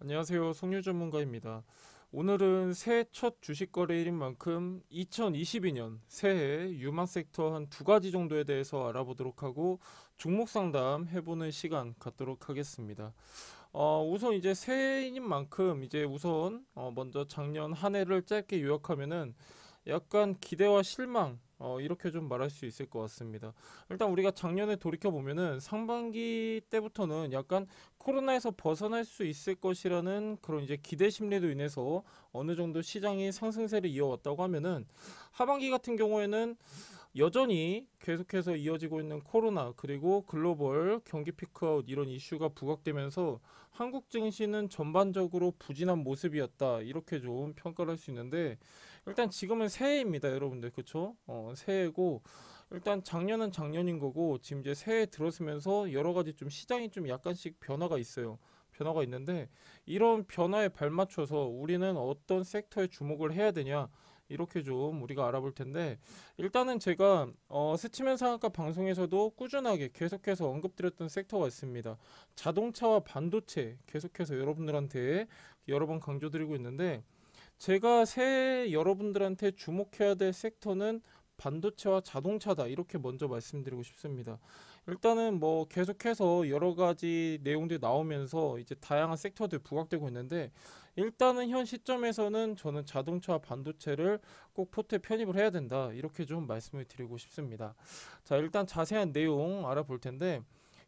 안녕하세요. 송유 전문가입니다. 오늘은 새해 첫 주식 거래일인 만큼 2022년 새해 유망 섹터 한 두 가지 정도에 대해서 알아보도록 하고 종목 상담 해보는 시간 갖도록 하겠습니다. 우선 이제 새해인 만큼 이제 우선 먼저 작년 한 해를 짧게 요약하면은 약간 기대와 실망 이렇게 좀 말할 수 있을 것 같습니다. 일단 우리가 작년에 돌이켜 보면은 상반기 때부터는 약간 코로나에서 벗어날 수 있을 것이라는 그런 이제 기대 심리로 인해서 어느 정도 시장이 상승세를 이어왔다고 하면은 하반기 같은 경우에는 여전히 계속해서 이어지고 있는 코로나 그리고 글로벌 경기 피크아웃 이런 이슈가 부각되면서 한국 증시는 전반적으로 부진한 모습이었다 이렇게 좀 평가를 할 수 있는데 일단 지금은 새해입니다 여러분들 그쵸? 새해고 일단 작년은 작년인 거고 지금 이제 새해 들어서면서 여러 가지 좀 시장이 좀 약간씩 변화가 있어요. 변화가 있는데 이런 변화에 발맞춰서 우리는 어떤 섹터에 주목을 해야 되냐 이렇게 좀 우리가 알아볼 텐데 일단은 제가 스치면 상한가 방송에서도 꾸준하게 계속해서 언급드렸던 섹터가 있습니다. 자동차와 반도체 계속해서 여러분들한테 여러 번 강조드리고 있는데 제가 새해 여러분들한테 주목해야 될 섹터는 반도체와 자동차다 이렇게 먼저 말씀드리고 싶습니다. 일단은 뭐 계속해서 여러 가지 내용들이 나오면서 이제 다양한 섹터들 부각되고 있는데 일단은 현 시점에서는 저는 자동차와 반도체를 꼭 포트에 편입을 해야 된다 이렇게 좀 말씀을 드리고 싶습니다. 자 일단 자세한 내용 알아볼 텐데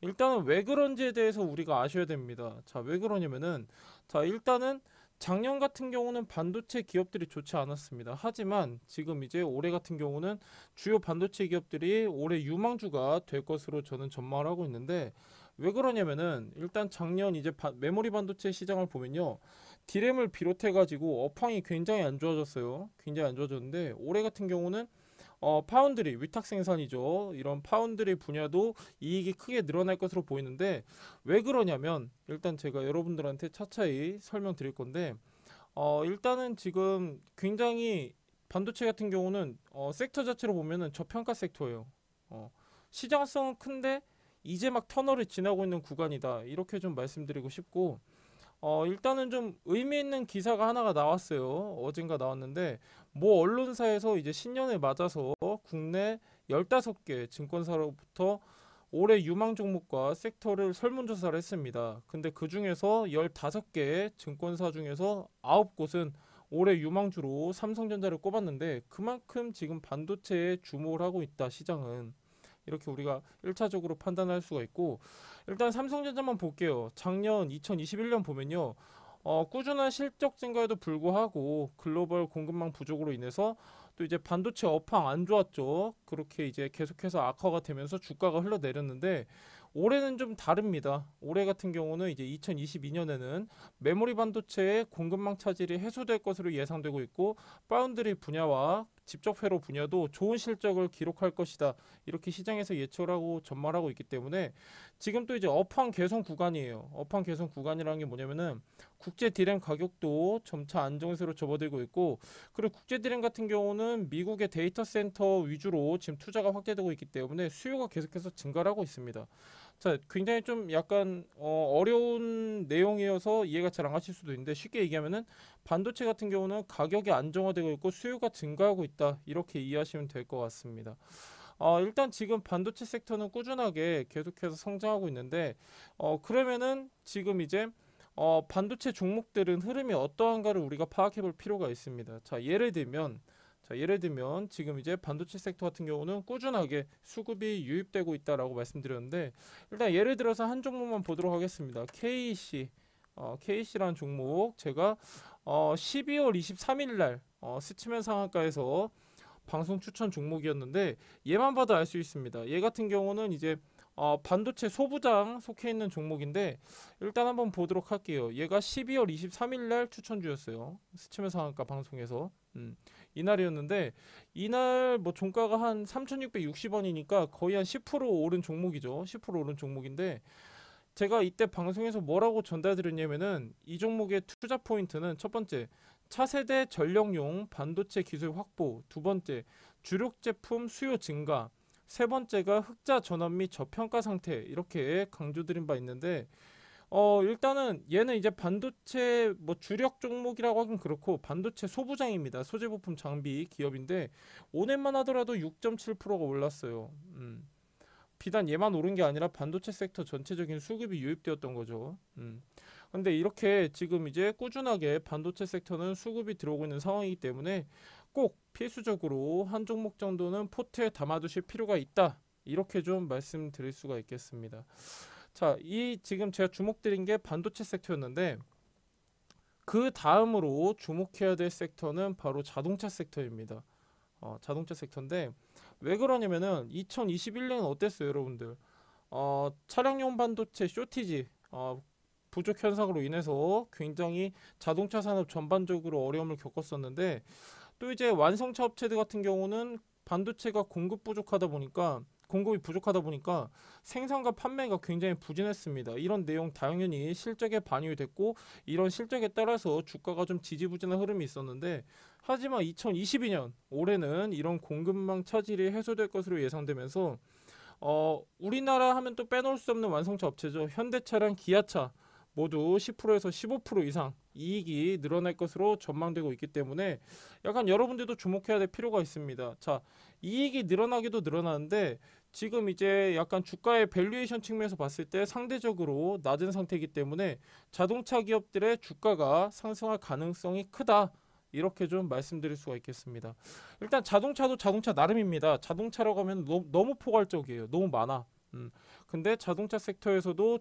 일단은 왜 그런지에 대해서 우리가 아셔야 됩니다. 자 왜 그러냐면은 자 일단은 작년 같은 경우는 반도체 기업들이 좋지 않았습니다. 하지만 지금 이제 올해 같은 경우는 주요 반도체 기업들이 올해 유망주가 될 것으로 저는 전망을 하고 있는데 왜 그러냐면은 일단 작년 이제 메모리 반도체 시장을 보면요. 디램을 비롯해 가지고 업황이 굉장히 안 좋아졌어요. 굉장히 안 좋아졌는데 올해 같은 경우는 파운드리 위탁 생산이죠. 이런 파운드리 분야도 이익이 크게 늘어날 것으로 보이는데 왜 그러냐면 일단 제가 여러분들한테 차차히 설명드릴 건데 일단은 지금 굉장히 반도체 같은 경우는 섹터 자체로 보면은 저평가 섹터예요. 어, 시장성은 큰데 이제 막 터널을 지나고 있는 구간이다. 이렇게 좀 말씀드리고 싶고 일단은 좀 의미 있는 기사가 하나가 나왔어요. 어젠가 나왔는데, 모 언론사에서 이제 신년을 맞아서 국내 15개 증권사로부터 올해 유망 종목과 섹터를 설문조사를 했습니다. 근데 그 중에서 15개 증권사 중에서 9곳은 올해 유망주로 삼성전자를 꼽았는데, 그만큼 지금 반도체에 주목을 하고 있다, 시장은. 이렇게 우리가 1차적으로 판단할 수가 있고 일단 삼성전자만 볼게요. 작년 2021년 보면요. 꾸준한 실적 증가에도 불구하고 글로벌 공급망 부족으로 인해서 또 이제 반도체 업황 안 좋았죠. 그렇게 이제 계속해서 악화가 되면서 주가가 흘러내렸는데 올해는 좀 다릅니다. 올해 같은 경우는 이제 2022년에는 메모리 반도체의 공급망 차질이 해소될 것으로 예상되고 있고 파운드리 분야와 직접 회로 분야도 좋은 실적을 기록할 것이다. 이렇게 시장에서 예측을 하고 전망하고 있기 때문에 지금 또 이제 업황 개선 구간이에요. 업황 개선 구간이라는 게 뭐냐면은 국제 디램 가격도 점차 안정세로 접어들고 있고 그리고 국제 디램 같은 경우는 미국의 데이터 센터 위주로 지금 투자가 확대되고 있기 때문에 수요가 계속해서 증가를 하고 있습니다. 자, 굉장히 좀 약간 어려운 내용이어서 이해가 잘 안 가실 수도 있는데 쉽게 얘기하면은 반도체 같은 경우는 가격이 안정화되고 있고 수요가 증가하고 있다 이렇게 이해하시면 될 것 같습니다. 일단 지금 반도체 섹터는 꾸준하게 계속해서 성장하고 있는데 그러면은 지금 이제 반도체 종목들은 흐름이 어떠한가를 우리가 파악해 볼 필요가 있습니다. 자, 예를 들면 지금 이제 반도체 섹터 같은 경우는 꾸준하게 수급이 유입되고 있다라고 말씀드렸는데 일단 예를 들어서 한 종목만 보도록 하겠습니다. KEC KEC라는 종목 제가 12월 23일 날 스치면 상한가에서 방송 추천 종목이었는데 얘만 봐도 알 수 있습니다. 얘 같은 경우는 이제 반도체 소부장 속해 있는 종목인데 일단 한번 보도록 할게요. 얘가 12월 23일 날 추천주였어요. 스치면 상한가 방송에서. 이날이었는데 이날 뭐 종가가 한 3,660원이니까 거의 한 10% 오른 종목이죠. 10% 오른 종목인데 제가 이때 방송에서 뭐라고 전달드렸냐면은 이 종목의 투자 포인트는 첫 번째 차세대 전력용 반도체 기술 확보, 두 번째 주력 제품 수요 증가, 세 번째가 흑자 전환 및 저평가 상태 이렇게 강조드린 바 있는데 일단은 얘는 이제 반도체 뭐 주력 종목이라고 하긴 그렇고 반도체 소부장입니다. 소재 부품 장비 기업인데 오늘만 하더라도 6.7%가 올랐어요. 비단 얘만 오른 게 아니라 반도체 섹터 전체적인 수급이 유입되었던 거죠. 근데 이렇게 지금 이제 꾸준하게 반도체 섹터는 수급이 들어오고 있는 상황이기 때문에 꼭 필수적으로 한 종목 정도는 포트에 담아두실 필요가 있다. 이렇게 좀 말씀드릴 수가 있겠습니다. 자, 이 지금 제가 주목드린 게 반도체 섹터였는데 그 다음으로 주목해야 될 섹터는 바로 자동차 섹터입니다. 자동차 섹터인데 왜 그러냐면은 2021년 어땠어요, 여러분들? 차량용 반도체 쇼티지 부족 현상으로 인해서 굉장히 자동차 산업 전반적으로 어려움을 겪었었는데 또 이제 완성차 업체들 같은 경우는 반도체가 공급이 부족하다 보니까 생산과 판매가 굉장히 부진했습니다. 이런 내용 당연히 실적에 반영이 됐고 이런 실적에 따라서 주가가 좀 지지부진한 흐름이 있었는데 하지만 2022년 올해는 이런 공급망 차질이 해소될 것으로 예상되면서 우리나라 하면 또 빼놓을 수 없는 완성차 업체죠. 현대차랑 기아차 모두 10%에서 15% 이상 이익이 늘어날 것으로 전망되고 있기 때문에 약간 여러분들도 주목해야 될 필요가 있습니다. 자, 이익이 늘어나기도 늘어나는데 지금 이제 약간 주가의 밸류에이션 측면에서 봤을 때 상대적으로 낮은 상태이기 때문에 자동차 기업들의 주가가 상승할 가능성이 크다. 이렇게 좀 말씀드릴 수가 있겠습니다. 일단 자동차도 자동차 나름입니다. 자동차라고 하면 너무 포괄적이에요. 너무 많아. 근데 자동차 섹터에서도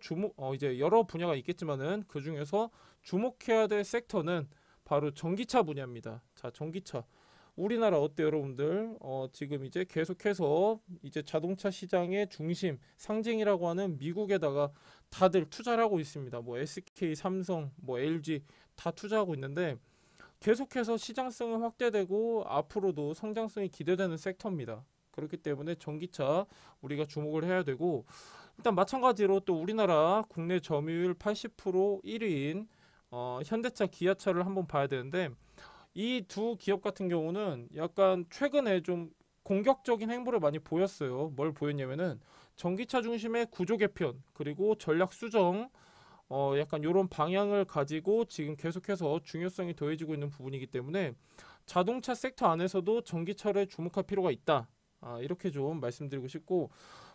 이제 여러 분야가 있겠지만은 그 중에서 주목해야 될 섹터는 바로 전기차 분야입니다. 자, 전기차. 우리나라 어때요, 여러분들? 지금 이제 계속해서 이제 자동차 시장의 중심, 상징이라고 하는 미국에다가 다들 투자를 하고 있습니다. 뭐 SK, 삼성, 뭐 LG 다 투자하고 있는데 계속해서 시장성은 확대되고 앞으로도 성장성이 기대되는 섹터입니다. 그렇기 때문에 전기차 우리가 주목을 해야 되고 일단 마찬가지로 또 우리나라 국내 점유율 80% 1위인 현대차, 기아차를 한번 봐야 되는데 이 두 기업 같은 경우는 약간 최근에 좀 공격적인 행보를 많이 보였어요. 뭘 보였냐면은 전기차 중심의 구조 개편 그리고 전략 수정 약간 이런 방향을 가지고 지금 계속해서 중요성이 더해지고 있는 부분이기 때문에 자동차 섹터 안에서도 전기차를 주목할 필요가 있다. 이렇게 좀 말씀드리고 싶고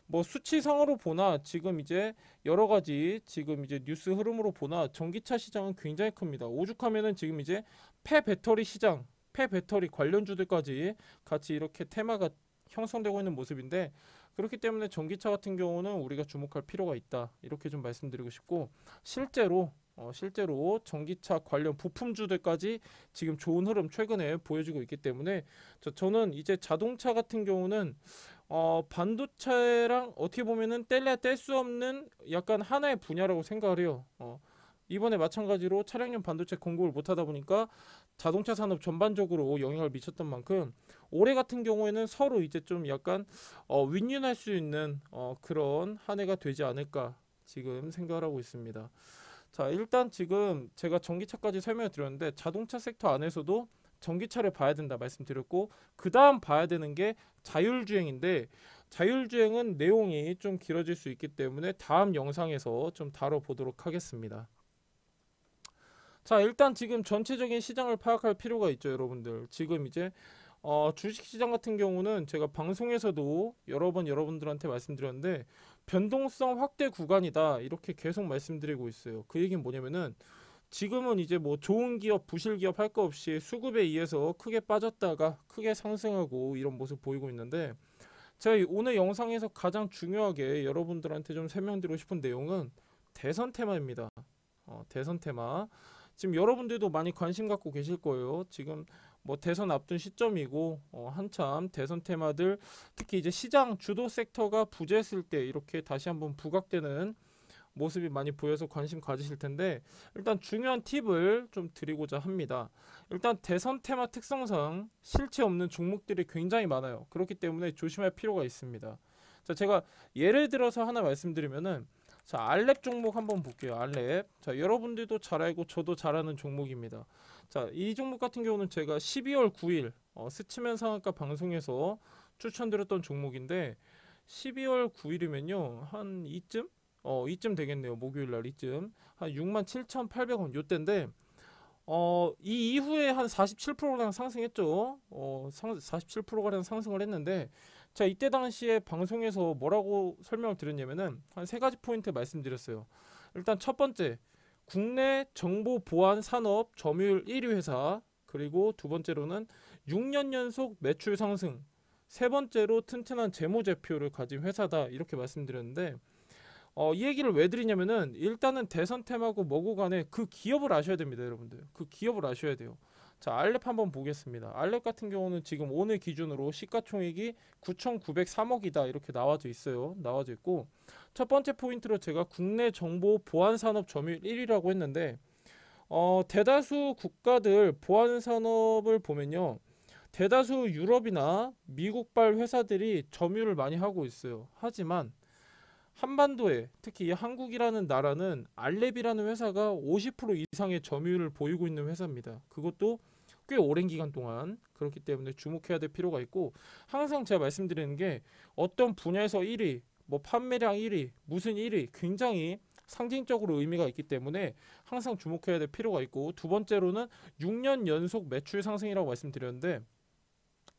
뭐 수치상으로 보나 지금 이제 여러 가지 지금 이제 뉴스 흐름으로 보나 전기차 시장은 굉장히 큽니다. 오죽하면은 지금 이제 폐배터리 시장, 폐배터리 관련주들까지 같이 이렇게 테마가 형성되고 있는 모습인데 그렇기 때문에 전기차 같은 경우는 우리가 주목할 필요가 있다. 이렇게 좀 말씀드리고 싶고 실제로 전기차 관련 부품주들까지 지금 좋은 흐름 최근에 보여주고 있기 때문에 저는 이제 자동차 같은 경우는 반도체랑 어떻게 보면은 뗄래야 뗄 수 없는 약간 하나의 분야라고 생각을 해요. 이번에 마찬가지로 차량용 반도체 공급을 못하다 보니까 자동차 산업 전반적으로 영향을 미쳤던 만큼 올해 같은 경우에는 서로 이제 좀 약간 윈윈할 수 있는 그런 한 해가 되지 않을까 지금 생각을 하고 있습니다. 자, 일단 지금 제가 전기차까지 설명을 드렸는데 자동차 섹터 안에서도 전기차를 봐야 된다 말씀드렸고 그 다음 봐야 되는 게 자율주행인데 자율주행은 내용이 좀 길어질 수 있기 때문에 다음 영상에서 좀 다뤄보도록 하겠습니다. 자, 일단 지금 전체적인 시장을 파악할 필요가 있죠, 여러분들. 지금 이제 주식시장 같은 경우는 제가 방송에서도 여러 번 여러분들한테 말씀드렸는데 변동성 확대 구간이다 이렇게 계속 말씀드리고 있어요. 그 얘기는 뭐냐면은 지금은 이제 뭐 좋은 기업, 부실 기업 할 거 없이 수급에 의해서 크게 빠졌다가 크게 상승하고 이런 모습 보이고 있는데 제가 오늘 영상에서 가장 중요하게 여러분들한테 좀 설명드리고 싶은 내용은 대선 테마입니다. 대선 테마. 지금 여러분들도 많이 관심 갖고 계실 거예요. 지금 뭐 대선 앞둔 시점이고 한참 대선 테마들 특히 이제 시장 주도 섹터가 부재했을 때 이렇게 다시 한번 부각되는 모습이 많이 보여서 관심 가지실 텐데 일단 중요한 팁을 좀 드리고자 합니다. 일단 대선 테마 특성상 실체 없는 종목들이 굉장히 많아요. 그렇기 때문에 조심할 필요가 있습니다. 자, 제가 예를 들어서 하나 말씀드리면은 자, 알랩 종목 한번 볼게요. 알랩. 자, 여러분들도 잘 알고 저도 잘 아는 종목입니다. 자, 이 종목 같은 경우는 제가 12월 9일 스치면 상한가 방송에서 추천드렸던 종목인데 12월 9일이면요. 한 이쯤? 이쯤 되겠네요. 목요일 날 이쯤 한 67,800원 요때인데 이 이후에 한 47%가량 상승했죠. 47%가량 상승을 했는데 자, 이때 당시에 방송에서 뭐라고 설명을 드렸냐면은 한 세 가지 포인트 말씀드렸어요. 일단 첫 번째, 국내 정보 보안 산업 점유율 1위 회사, 그리고 두 번째로는 6년 연속 매출 상승, 세 번째로 튼튼한 재무제표를 가진 회사다 이렇게 말씀드렸는데 이 얘기를 왜 드리냐면은 일단은 대선템하고 뭐고 간에 그 기업을 아셔야 됩니다, 여러분들. 그 기업을 아셔야 돼요. 자, 알렙 한번 보겠습니다. 알렙 같은 경우는 지금 오늘 기준으로 시가총액이 9,903억이다 이렇게 나와져 있어요. 나와져 있고 첫 번째 포인트로 제가 국내 정보 보안 산업 점유율 1위라고 했는데 대다수 국가들 보안 산업을 보면요. 대다수 유럽이나 미국발 회사들이 점유를 많이 하고 있어요. 하지만 한반도에 특히 한국이라는 나라는 알렙이라는 회사가 50% 이상의 점유율을 보이고 있는 회사입니다. 그것도 꽤 오랜 기간 동안. 그렇기 때문에 주목해야 될 필요가 있고 항상 제가 말씀드리는 게 어떤 분야에서 1위, 뭐 판매량 1위, 무슨 1위 굉장히 상징적으로 의미가 있기 때문에 항상 주목해야 될 필요가 있고 두 번째로는 6년 연속 매출 상승이라고 말씀드렸는데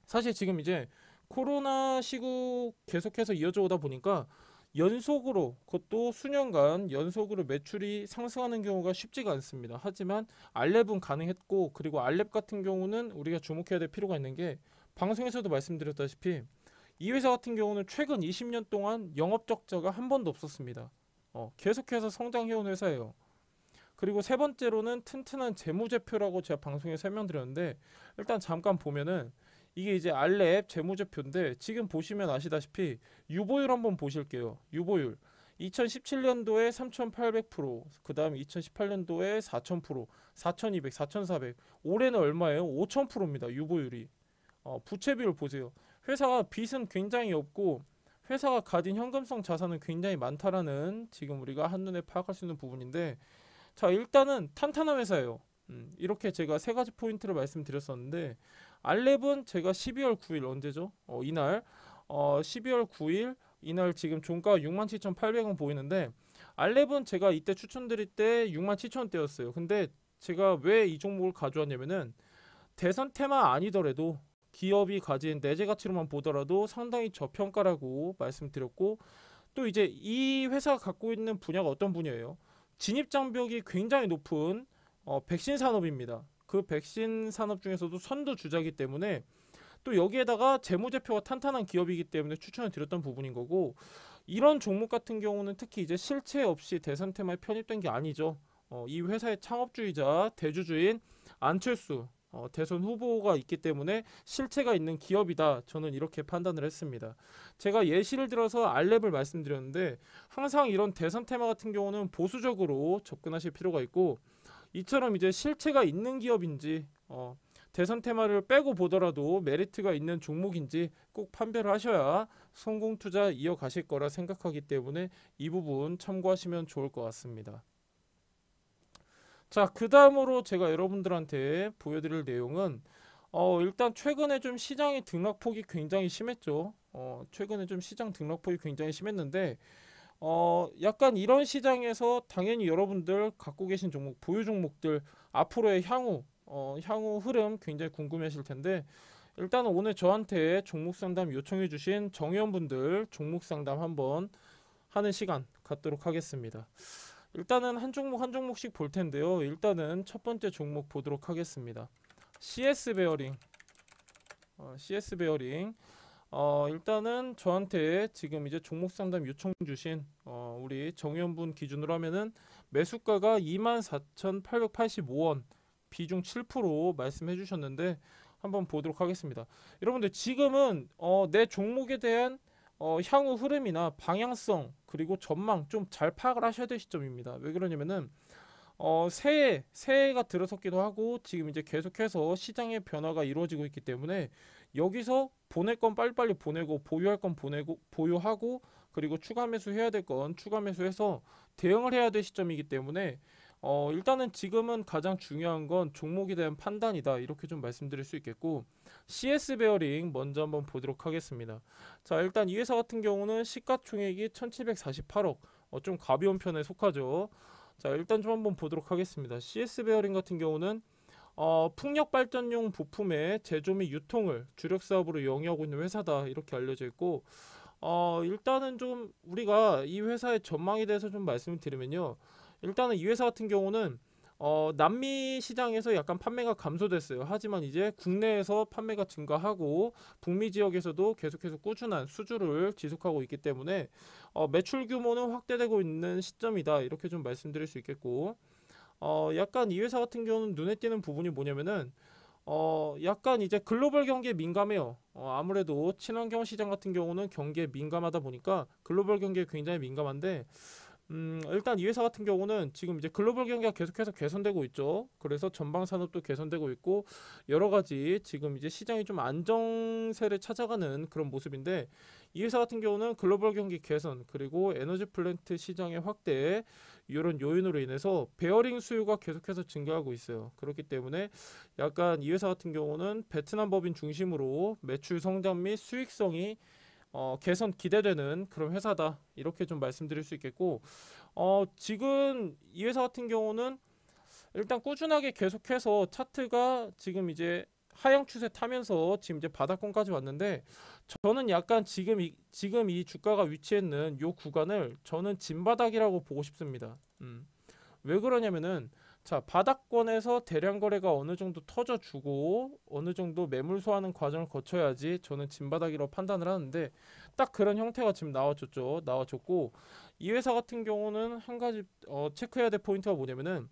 사실 지금 이제 코로나 시국 계속해서 이어져 오다 보니까 연속으로 그것도 수년간 연속으로 매출이 상승하는 경우가 쉽지가 않습니다. 하지만 알렙은 가능했고 그리고 알렙 같은 경우는 우리가 주목해야 될 필요가 있는 게 방송에서도 말씀드렸다시피 이 회사 같은 경우는 최근 20년 동안 영업 적자가 한 번도 없었습니다. 계속해서 성장해온 회사예요. 그리고 세 번째로는 튼튼한 재무제표라고 제가 방송에 설명드렸는데 일단 잠깐 보면은 이게 이제 알렙 재무제표인데 지금 보시면 아시다시피 유보율 한번 보실게요. 유보율 2017년도에 3,800%, 그 다음에 2018년도에 4,000%, 4,200, 4,400. 올해는 얼마예요? 5,000%입니다. 유보율이. 부채 비율 보세요. 회사가 빚은 굉장히 없고 회사가 가진 현금성 자산은 굉장히 많다라는 지금 우리가 한눈에 파악할 수 있는 부분인데 자, 일단은 탄탄한 회사예요. 이렇게 제가 세 가지 포인트를 말씀드렸었는데 알렙은 제가 12월 9일 언제죠? 이날 12월 9일 이날 지금 종가가 67,800원 보이는데 알렙은 제가 이때 추천드릴 때 67,000원대였어요. 근데 제가 왜 이 종목을 가져왔냐면은 대선 테마 아니더라도 기업이 가진 내재 가치로만 보더라도 상당히 저평가라고 말씀드렸고 또 이제 이 회사가 갖고 있는 분야가 어떤 분야예요? 진입 장벽이 굉장히 높은 백신 산업입니다. 그 백신 산업 중에서도 선두주자이기 때문에 또 여기에다가 재무제표가 탄탄한 기업이기 때문에 추천을 드렸던 부분인 거고 이런 종목 같은 경우는 특히 이제 실체 없이 대선 테마에 편입된 게 아니죠. 이 회사의 창업주이자 대주주인 안철수 대선 후보가 있기 때문에 실체가 있는 기업이다. 저는 이렇게 판단을 했습니다. 제가 예시를 들어서 알렙을 말씀드렸는데 항상 이런 대선 테마 같은 경우는 보수적으로 접근하실 필요가 있고 이처럼 이제 실체가 있는 기업인지 대선 테마를 빼고 보더라도 메리트가 있는 종목인지 꼭 판별을 하셔야 성공 투자 이어가실 거라 생각하기 때문에 이 부분 참고하시면 좋을 것 같습니다. 자, 그 다음으로 제가 여러분들한테 보여드릴 내용은 일단 최근에 좀 시장의 등락폭이 굉장히 심했죠. 최근에 좀 시장 등락폭이 굉장히 심했는데 약간 이런 시장에서 당연히 여러분들 갖고 계신 종목, 보유 종목들 앞으로의 향후 흐름 굉장히 궁금해하실 텐데 일단은 오늘 저한테 종목 상담 요청해 주신 정회원분들 종목 상담 한번 하는 시간 갖도록 하겠습니다. 일단은 한 종목 한 종목씩 볼 텐데요. 일단은 첫 번째 종목 보도록 하겠습니다. CS 베어링. CS 베어링. 일단은 저한테 지금 이제 종목 상담 요청 주신 우리 정의원분 기준으로 하면은 매수가가 24,885원, 비중 7% 말씀해 주셨는데 한번 보도록 하겠습니다. 여러분들 지금은 내 종목에 대한 향후 흐름이나 방향성 그리고 전망 좀 잘 파악을 하셔야 될 시점입니다. 왜 그러냐면은 새해가 들어섰기도 하고 지금 이제 계속해서 시장의 변화가 이루어지고 있기 때문에 여기서 보낼 건 빨리빨리 보내고 보유할 건 보내고 보유하고 그리고 추가 매수해야 될 건 추가 매수해서 대응을 해야 될 시점이기 때문에 일단은 지금은 가장 중요한 건 종목에 대한 판단이다 이렇게 좀 말씀드릴 수 있겠고 CS 베어링 먼저 한번 보도록 하겠습니다. 자, 일단 이 회사 같은 경우는 시가총액이 1748억, 좀 가벼운 편에 속하죠. 자, 일단 좀 한번 보도록 하겠습니다. CS 베어링 같은 경우는 풍력 발전용 부품의 제조 및 유통을 주력 사업으로 영위하고 있는 회사다 이렇게 알려져 있고, 일단은 좀 우리가 이 회사의 전망에 대해서 좀 말씀을 드리면요. 일단은 이 회사 같은 경우는 남미 시장에서 약간 판매가 감소됐어요. 하지만 이제 국내에서 판매가 증가하고 북미 지역에서도 계속해서 꾸준한 수주를 지속하고 있기 때문에 매출 규모는 확대되고 있는 시점이다. 이렇게 좀 말씀드릴 수 있겠고, 약간 이 회사 같은 경우는 눈에 띄는 부분이 뭐냐면은 약간 이제 글로벌 경기에 민감해요. 아무래도 친환경 시장 같은 경우는 경기에 민감하다 보니까 글로벌 경기에 굉장히 민감한데, 일단 이 회사 같은 경우는 지금 이제 글로벌 경기가 계속해서 개선되고 있죠. 그래서 전방 산업도 개선되고 있고 여러 가지 지금 이제 시장이 좀 안정세를 찾아가는 그런 모습인데, 이 회사 같은 경우는 글로벌 경기 개선 그리고 에너지 플랜트 시장의 확대 이런 요인으로 인해서 베어링 수요가 계속해서 증가하고 있어요. 그렇기 때문에 약간 이 회사 같은 경우는 베트남 법인 중심으로 매출 성장 및 수익성이 개선 기대되는 그런 회사다 이렇게 좀 말씀드릴 수 있겠고, 지금 이 회사 같은 경우는 일단 꾸준하게 계속해서 차트가 지금 이제 하향 추세 타면서 지금 이제 바닥권까지 왔는데, 저는 약간 지금 이 주가가 위치했는 요 구간을 저는 진바닥이라고 보고 싶습니다. 왜 그러냐면은, 자, 바닥권에서 대량 거래가 어느 정도 터져주고 어느 정도 매물 소화하는 과정을 거쳐야지 저는 진바닥이라고 판단을 하는데, 딱 그런 형태가 지금 나와줬고, 이 회사 같은 경우는 한 가지 체크해야 될 포인트가 뭐냐면은,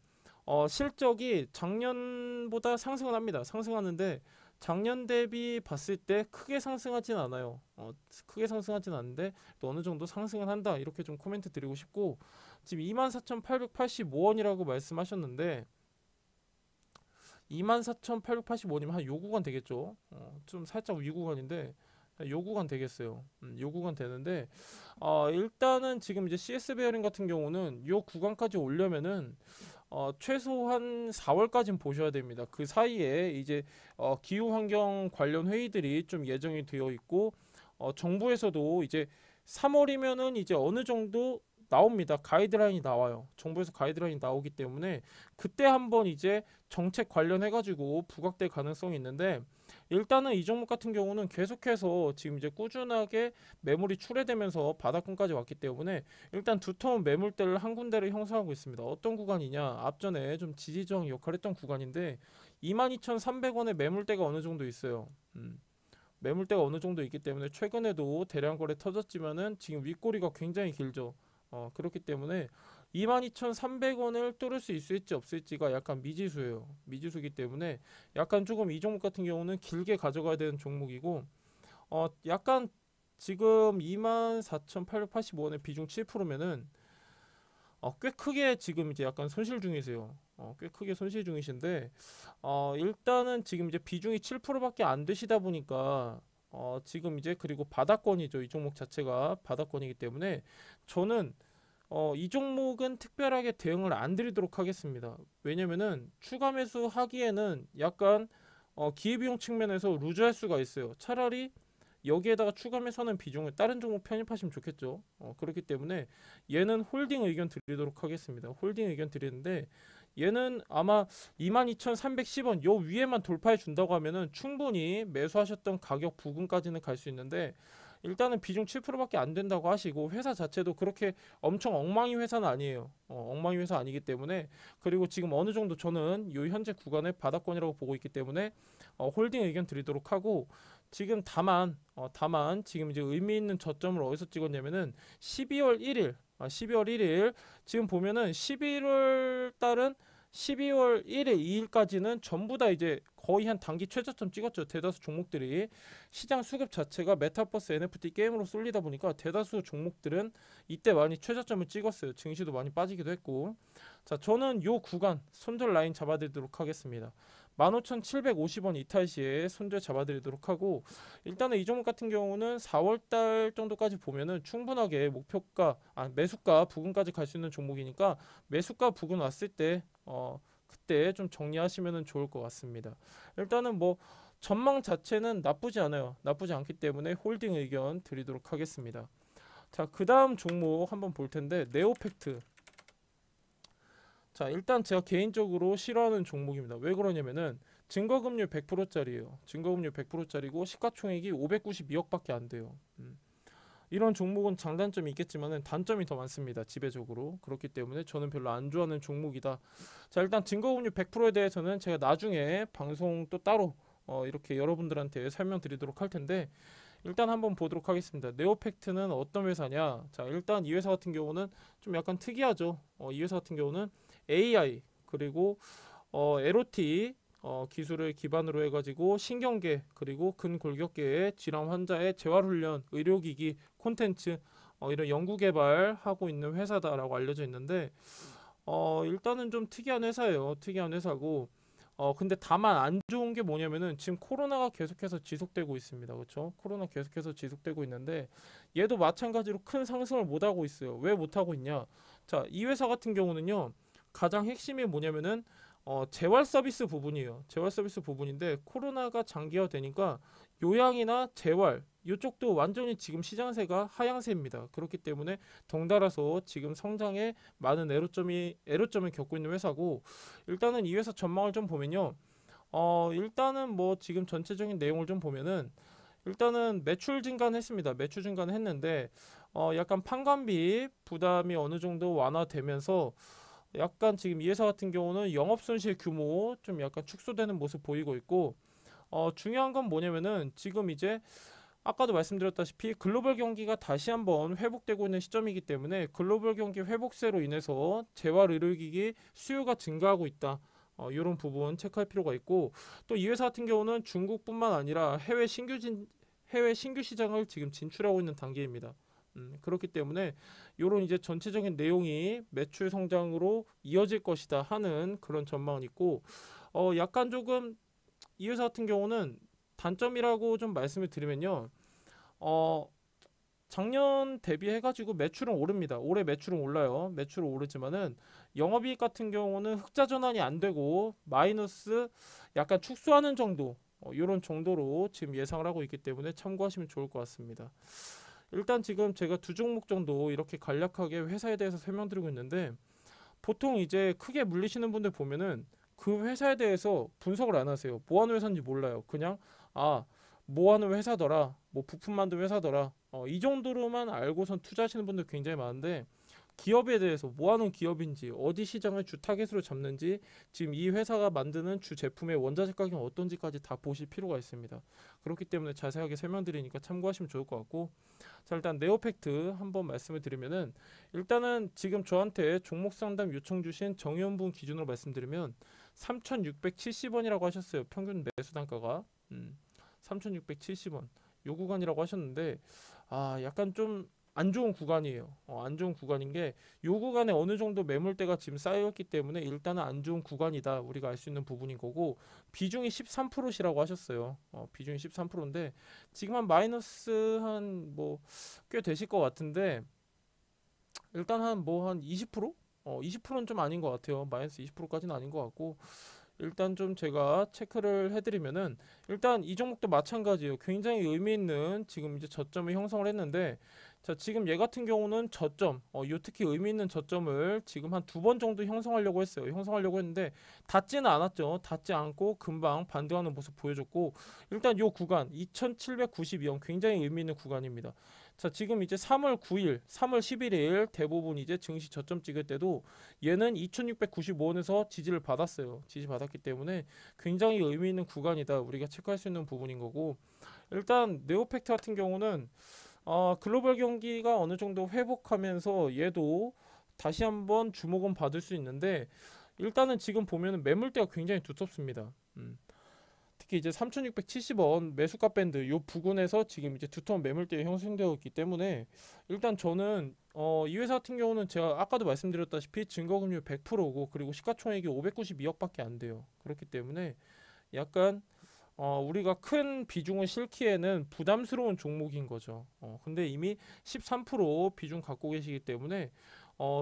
실적이 작년보다 상승을 합니다. 상승하는데 작년 대비 봤을 때 크게 상승하진 않아요. 크게 상승하진 않는데 또 어느 정도 상승을 한다 이렇게 좀 코멘트 드리고 싶고, 지금 24,885원이라고 말씀하셨는데 24,885원이면 한 요 구간 되겠죠. 좀 살짝 위 구간인데 요 구간 되겠어요. 요 구간 되는데, 일단은 지금 이제 CS 베어링 같은 경우는 요 구간까지 오려면은 최소한 4월까지는 보셔야 됩니다. 그 사이에 이제 기후 환경 관련 회의들이 좀 예정이 되어 있고, 정부에서도 이제 3월이면은 이제 어느 정도 나옵니다. 가이드라인이 나와요. 정부에서 가이드라인이 나오기 때문에 그때 한번 이제 정책 관련해 가지고 부각될 가능성이 있는데, 일단은 이 종목 같은 경우는 계속해서 지금 이제 꾸준하게 매물이 출회되면서 바닥권까지 왔기 때문에 일단 두터운 매물대를 한 군데를 형성하고 있습니다. 어떤 구간이냐? 앞전에 좀 지지저항 역할을 했던 구간인데 22,300원의 매물대가 어느 정도 있어요. 매물대가 어느 정도 있기 때문에 최근에도 대량 거래 터졌지만은 지금 윗꼬리가 굉장히 길죠. 그렇기 때문에 22,300원을 뚫을 수 있을지 없을지가 약간 미지수예요. 미지수이기 때문에 약간 조금 이 종목 같은 경우는 길게 가져가야 되는 종목이고, 약간 지금 24,885원의 비중 7%면은 꽤 크게 지금 이제 약간 손실 중이세요. 꽤 크게 손실 중이신데, 일단은 지금 이제 비중이 7%밖에 안 되시다 보니까 지금 이제 그리고 바닥권이죠. 이 종목 자체가 바닥권이기 때문에 저는 이 종목은 특별하게 대응을 안 드리도록 하겠습니다. 왜냐면은 추가 매수 하기에는 약간 기회비용 측면에서 루즈할 수가 있어요. 차라리 여기에다가 추가 매수하는 비중을 다른 종목 편입하시면 좋겠죠. 그렇기 때문에 얘는 홀딩 의견 드리도록 하겠습니다. 홀딩 의견 드리는데, 얘는 아마 22,310원 요 위에만 돌파해 준다고 하면은 충분히 매수하셨던 가격 부근까지는 갈 수 있는데, 일단은 비중 7%밖에 안 된다고 하시고 회사 자체도 그렇게 엄청 엉망이 회사는 아니에요. 엉망이 회사 아니기 때문에, 그리고 지금 어느 정도 저는 요 현재 구간의 바닥권이라고 보고 있기 때문에 홀딩 의견 드리도록 하고, 지금 다만 지금 이제 의미 있는 저점을 어디서 찍었냐면은 12월 1일 12월 1일 지금 보면은 11월 달은 12월 1일 2일까지는 전부 다 이제 거의 한 단기 최저점 찍었죠. 대다수 종목들이 시장 수급 자체가 메타버스 NFT 게임으로 쏠리다 보니까 대다수 종목들은 이때 많이 최저점을 찍었어요. 증시도 많이 빠지기도 했고, 자, 저는 요 구간 손절 라인 잡아드리도록 하겠습니다. 15,750원 이탈 시에 손절 잡아드리도록 하고, 일단은 이 종목 같은 경우는 4월달 정도까지 보면은 충분하게 목표가 매수가 부근까지 갈 수 있는 종목이니까 매수가 부근 왔을 때 그때 좀 정리하시면 좋을 것 같습니다. 일단은 뭐 전망 자체는 나쁘지 않아요. 나쁘지 않기 때문에 홀딩 의견 드리도록 하겠습니다. 자, 그 다음 종목 한번 볼 텐데, 네오팩트. 자, 일단 제가 개인적으로 싫어하는 종목입니다. 왜 그러냐면은 증거금률 100%짜리예요. 증거금률 100%짜리고 시가총액이 592억밖에 안 돼요. 이런 종목은 장단점이 있겠지만은 단점이 더 많습니다. 지배적으로. 그렇기 때문에 저는 별로 안 좋아하는 종목이다. 자, 일단 증거금률 100%에 대해서는 제가 나중에 방송 또 따로 이렇게 여러분들한테 설명드리도록 할 텐데, 일단 한번 보도록 하겠습니다. 네오팩트는 어떤 회사냐? 자, 일단 이 회사 같은 경우는 좀 약간 특이하죠. 이 회사 같은 경우는 AI 그리고 LOT 기술을 기반으로 해가지고 신경계 그리고 근골격계의 질환 환자의 재활훈련, 의료기기, 콘텐츠 이런 연구 개발하고 있는 회사다라고 알려져 있는데, 일단은 좀 특이한 회사예요. 특이한 회사고, 근데 다만 안 좋은 게 뭐냐면은 지금 코로나가 계속해서 지속되고 있습니다. 그렇죠? 코로나 계속해서 지속되고 있는데 얘도 마찬가지로 큰 상승을 못 하고 있어요. 왜 못 하고 있냐? 자, 이 회사 같은 경우는요. 가장 핵심이 뭐냐면은 재활 서비스 부분이에요. 재활 서비스 부분인데 코로나가 장기화되니까 요양이나 재활 이쪽도 완전히 지금 시장세가 하향세입니다. 그렇기 때문에 덩달아서 지금 성장에 많은 애로점을 겪고 있는 회사고, 일단은 이 회사 전망을 좀 보면요. 일단은 뭐 지금 전체적인 내용을 좀 보면은 일단은 매출 증가는 했습니다. 매출 증가는 했는데 약간 판관비 부담이 어느 정도 완화되면서 약간 지금 이 회사 같은 경우는 영업 손실 규모 좀 약간 축소되는 모습 보이고 있고, 중요한 건 뭐냐면은 지금 이제 아까도 말씀드렸다시피 글로벌 경기가 다시 한번 회복되고 있는 시점이기 때문에 글로벌 경기 회복세로 인해서 재활 의료기기 수요가 증가하고 있다. 이런 부분 체크할 필요가 있고, 또 이 회사 같은 경우는 중국뿐만 아니라 해외 신규 시장을 지금 진출하고 있는 단계입니다. 그렇기 때문에 이런 이제 전체적인 내용이 매출 성장으로 이어질 것이다 하는 그런 전망은 있고, 약간 조금 이 회사 같은 경우는 단점이라고 좀 말씀을 드리면요. 어, 작년 대비해가지고 매출은 오릅니다. 올해 매출은 올라요. 매출은 오르지만은 영업이익 같은 경우는 흑자 전환이 안 되고 마이너스 약간 축소하는 정도, 이런 정도로 지금 예상을 하고 있기 때문에 참고하시면 좋을 것 같습니다. 일단 지금 제가 두 종목 정도 이렇게 간략하게 회사에 대해서 설명드리고 있는데, 보통 이제 크게 물리시는 분들 보면은 그 회사에 대해서 분석을 안 하세요. 뭐 하는 회사인지 몰라요. 그냥 아, 뭐 하는 회사더라, 뭐 부품 만드는 회사더라, 이 정도로만 알고선 투자하시는 분들 굉장히 많은데, 기업에 대해서 뭐 하는 기업인지, 어디 시장을 주 타겟으로 잡는지, 지금 이 회사가 만드는 주 제품의 원자재 가격이 어떤지까지 다 보실 필요가 있습니다. 그렇기 때문에 자세하게 설명드리니까 참고하시면 좋을 것 같고, 자, 일단 네오팩트 한번 말씀을 드리면은, 일단은 지금 저한테 종목 상담 요청 주신 정의원분 기준으로 말씀드리면 3,670원이라고 하셨어요. 평균 매수 단가가 3,670원 요 구간이라고 하셨는데, 약간 좀 안 좋은 구간이에요. 안 좋은 구간인 게, 요 구간에 어느 정도 매물대가 지금 쌓여있기 때문에 일단은 안 좋은 구간이다 우리가 알 수 있는 부분인 거고, 비중이 13%시라고 하셨어요. 비중이 13%인데 지금 한 마이너스 한 뭐 꽤 되실 것 같은데, 일단 한 뭐 한 20%? 20%는 좀 아닌 것 같아요. 마이너스 20%까지는 아닌 것 같고, 일단 좀 제가 체크를 해드리면은, 일단 이 종목도 마찬가지예요. 굉장히 의미 있는 지금 이제 저점을 형성을 했는데, 자, 지금 얘 같은 경우는 저점, 요 특히 의미 있는 저점을 지금 한 두 번 정도 형성하려고 했어요. 형성하려고 했는데 닿지는 않았죠. 닿지 않고 금방 반등하는 모습 보여줬고, 일단 요 구간 2,792원 굉장히 의미 있는 구간입니다. 자, 지금 이제 3월 9일, 3월 11일 대부분 이제 증시 저점 찍을 때도 얘는 2,695원에서 지지를 받았어요. 지지 받았기 때문에 굉장히 의미 있는 구간이다 우리가 체크할 수 있는 부분인 거고, 일단 네오팩트 같은 경우는 글로벌 경기가 어느 정도 회복하면서 얘도 다시 한번 주목은 받을 수 있는데, 일단은 지금 보면은 매물대가 굉장히 두텁습니다. 특히 이제 3,670원 매수가 밴드 요 부근에서 지금 이제 두터운 매물대가 형성되어 있기 때문에, 일단 저는 이 회사 같은 경우는 제가 아까도 말씀드렸다시피 증거금률 100%고 그리고 시가총액이 592억밖에 안 돼요. 그렇기 때문에 약간 우리가 큰 비중을 실기에는 부담스러운 종목인 거죠. 근데 이미 13% 비중 갖고 계시기 때문에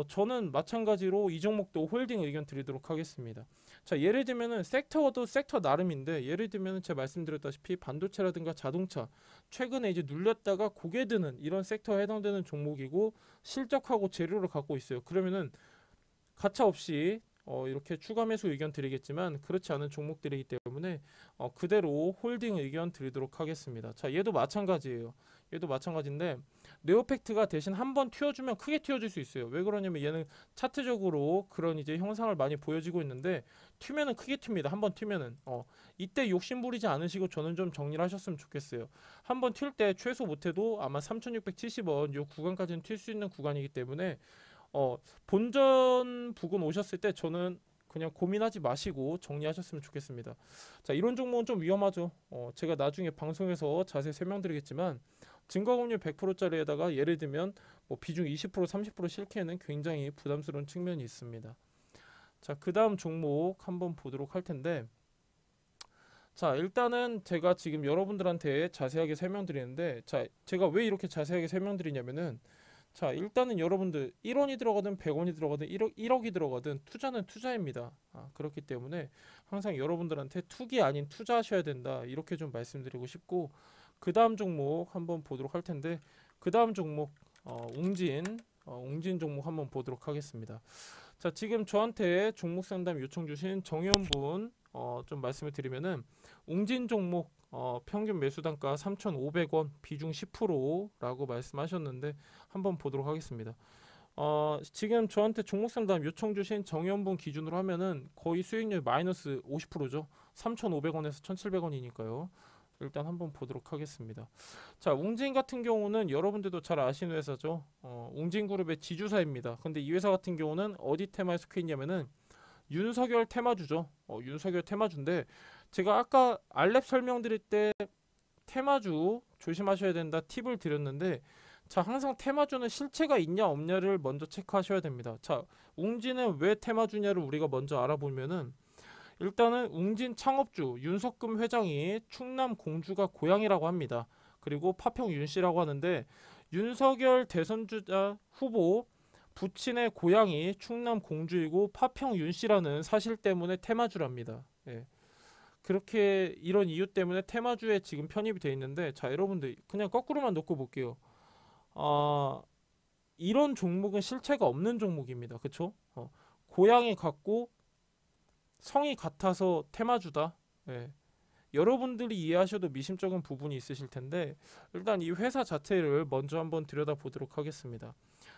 저는 마찬가지로 이 종목도 홀딩 의견 드리도록 하겠습니다. 자, 예를 들면은 섹터도 섹터 나름인데, 예를 들면은 제가 말씀드렸다시피 반도체라든가 자동차, 최근에 이제 눌렸다가 고개 드는 이런 섹터에 해당되는 종목이고 실적하고 재료를 갖고 있어요. 그러면은 가차 없이 이렇게 추가 매수 의견 드리겠지만, 그렇지 않은 종목들이기 때문에 그대로 홀딩 의견 드리도록 하겠습니다. 자, 얘도 마찬가지예요. 얘도 마찬가지인데 네오팩트가 대신 한번 튀어주면 크게 튀어줄 수 있어요. 왜 그러냐면 얘는 차트적으로 그런 이제 형상을 많이 보여지고 있는데, 튀면은 크게 튑니다. 한번 튀면은 이때 욕심 부리지 않으시고 저는 좀 정리를 하셨으면 좋겠어요. 한번 튈 때 최소 못해도 아마 3,670원 이 구간까지는 튈 수 있는 구간이기 때문에 본전 부근 오셨을 때 저는 그냥 고민하지 마시고 정리하셨으면 좋겠습니다. 자, 이런 종목은 좀 위험하죠. 제가 나중에 방송에서 자세히 설명드리겠지만, 증거금리 100%짜리에다가 예를 들면 뭐 비중 20% 30% 실기에는 굉장히 부담스러운 측면이 있습니다. 자, 그 다음 종목 한번 보도록 할 텐데, 자, 일단은 제가 지금 여러분들한테 자세하게 설명드리는데, 자, 제가 왜 이렇게 자세하게 설명드리냐면은, 자, 일단은 여러분들 1원이 들어가든 100원이 들어가든 1억이 들어가든 투자는 투자입니다. 그렇기 때문에 항상 여러분들한테 투기 아닌 투자하셔야 된다, 이렇게 좀 말씀드리고 싶고, 그 다음 종목 한번 보도록 할 텐데, 그 다음 종목 웅진 종목 한번 보도록 하겠습니다. 자, 지금 저한테 종목 상담 요청 주신 정현분 좀 말씀을 드리면은, 웅진 종목 평균 매수 단가 3,500원, 비중 10%라고 말씀하셨는데 한번 보도록 하겠습니다. 지금 저한테 종목 상담 요청 주신 정현분 기준으로 하면은 거의 수익률 마이너스 50%죠. 3,500원에서 1,700원이니까요. 일단 한번 보도록 하겠습니다. 자, 웅진 같은 경우는 여러분들도 잘 아시는 회사죠. 웅진그룹의 지주사입니다. 근데 이 회사 같은 경우는 어디 테마에 속해 있냐면은 윤석열 테마주죠. 윤석열 테마주인데, 제가 아까 알랩 설명드릴 때 테마주 조심하셔야 된다 팁을 드렸는데, 자, 항상 테마주는 실체가 있냐 없냐를 먼저 체크하셔야 됩니다. 자, 웅진은 왜 테마주냐를 우리가 먼저 알아보면은, 일단은 웅진 창업주 윤석금 회장이 충남 공주가 고향이라고 합니다. 그리고 파평 윤씨라고 하는데, 윤석열 대선주자 후보 부친의 고향이 충남 공주이고 파평 윤씨라는 사실 때문에 테마주랍니다. 예. 그렇게 이런 이유 때문에 테마주에 지금 편입이 되어 있는데, 자, 여러분들 그냥 거꾸로만 놓고 볼게요. 아, 이런 종목은 실체가 없는 종목입니다. 그쵸? 고향이 같고 성이 같아서 테마주다. 예. 여러분들이 이해하셔도 미심쩍은 부분이 있으실 텐데, 일단 이 회사 자체를 먼저 한번 들여다보도록 하겠습니다.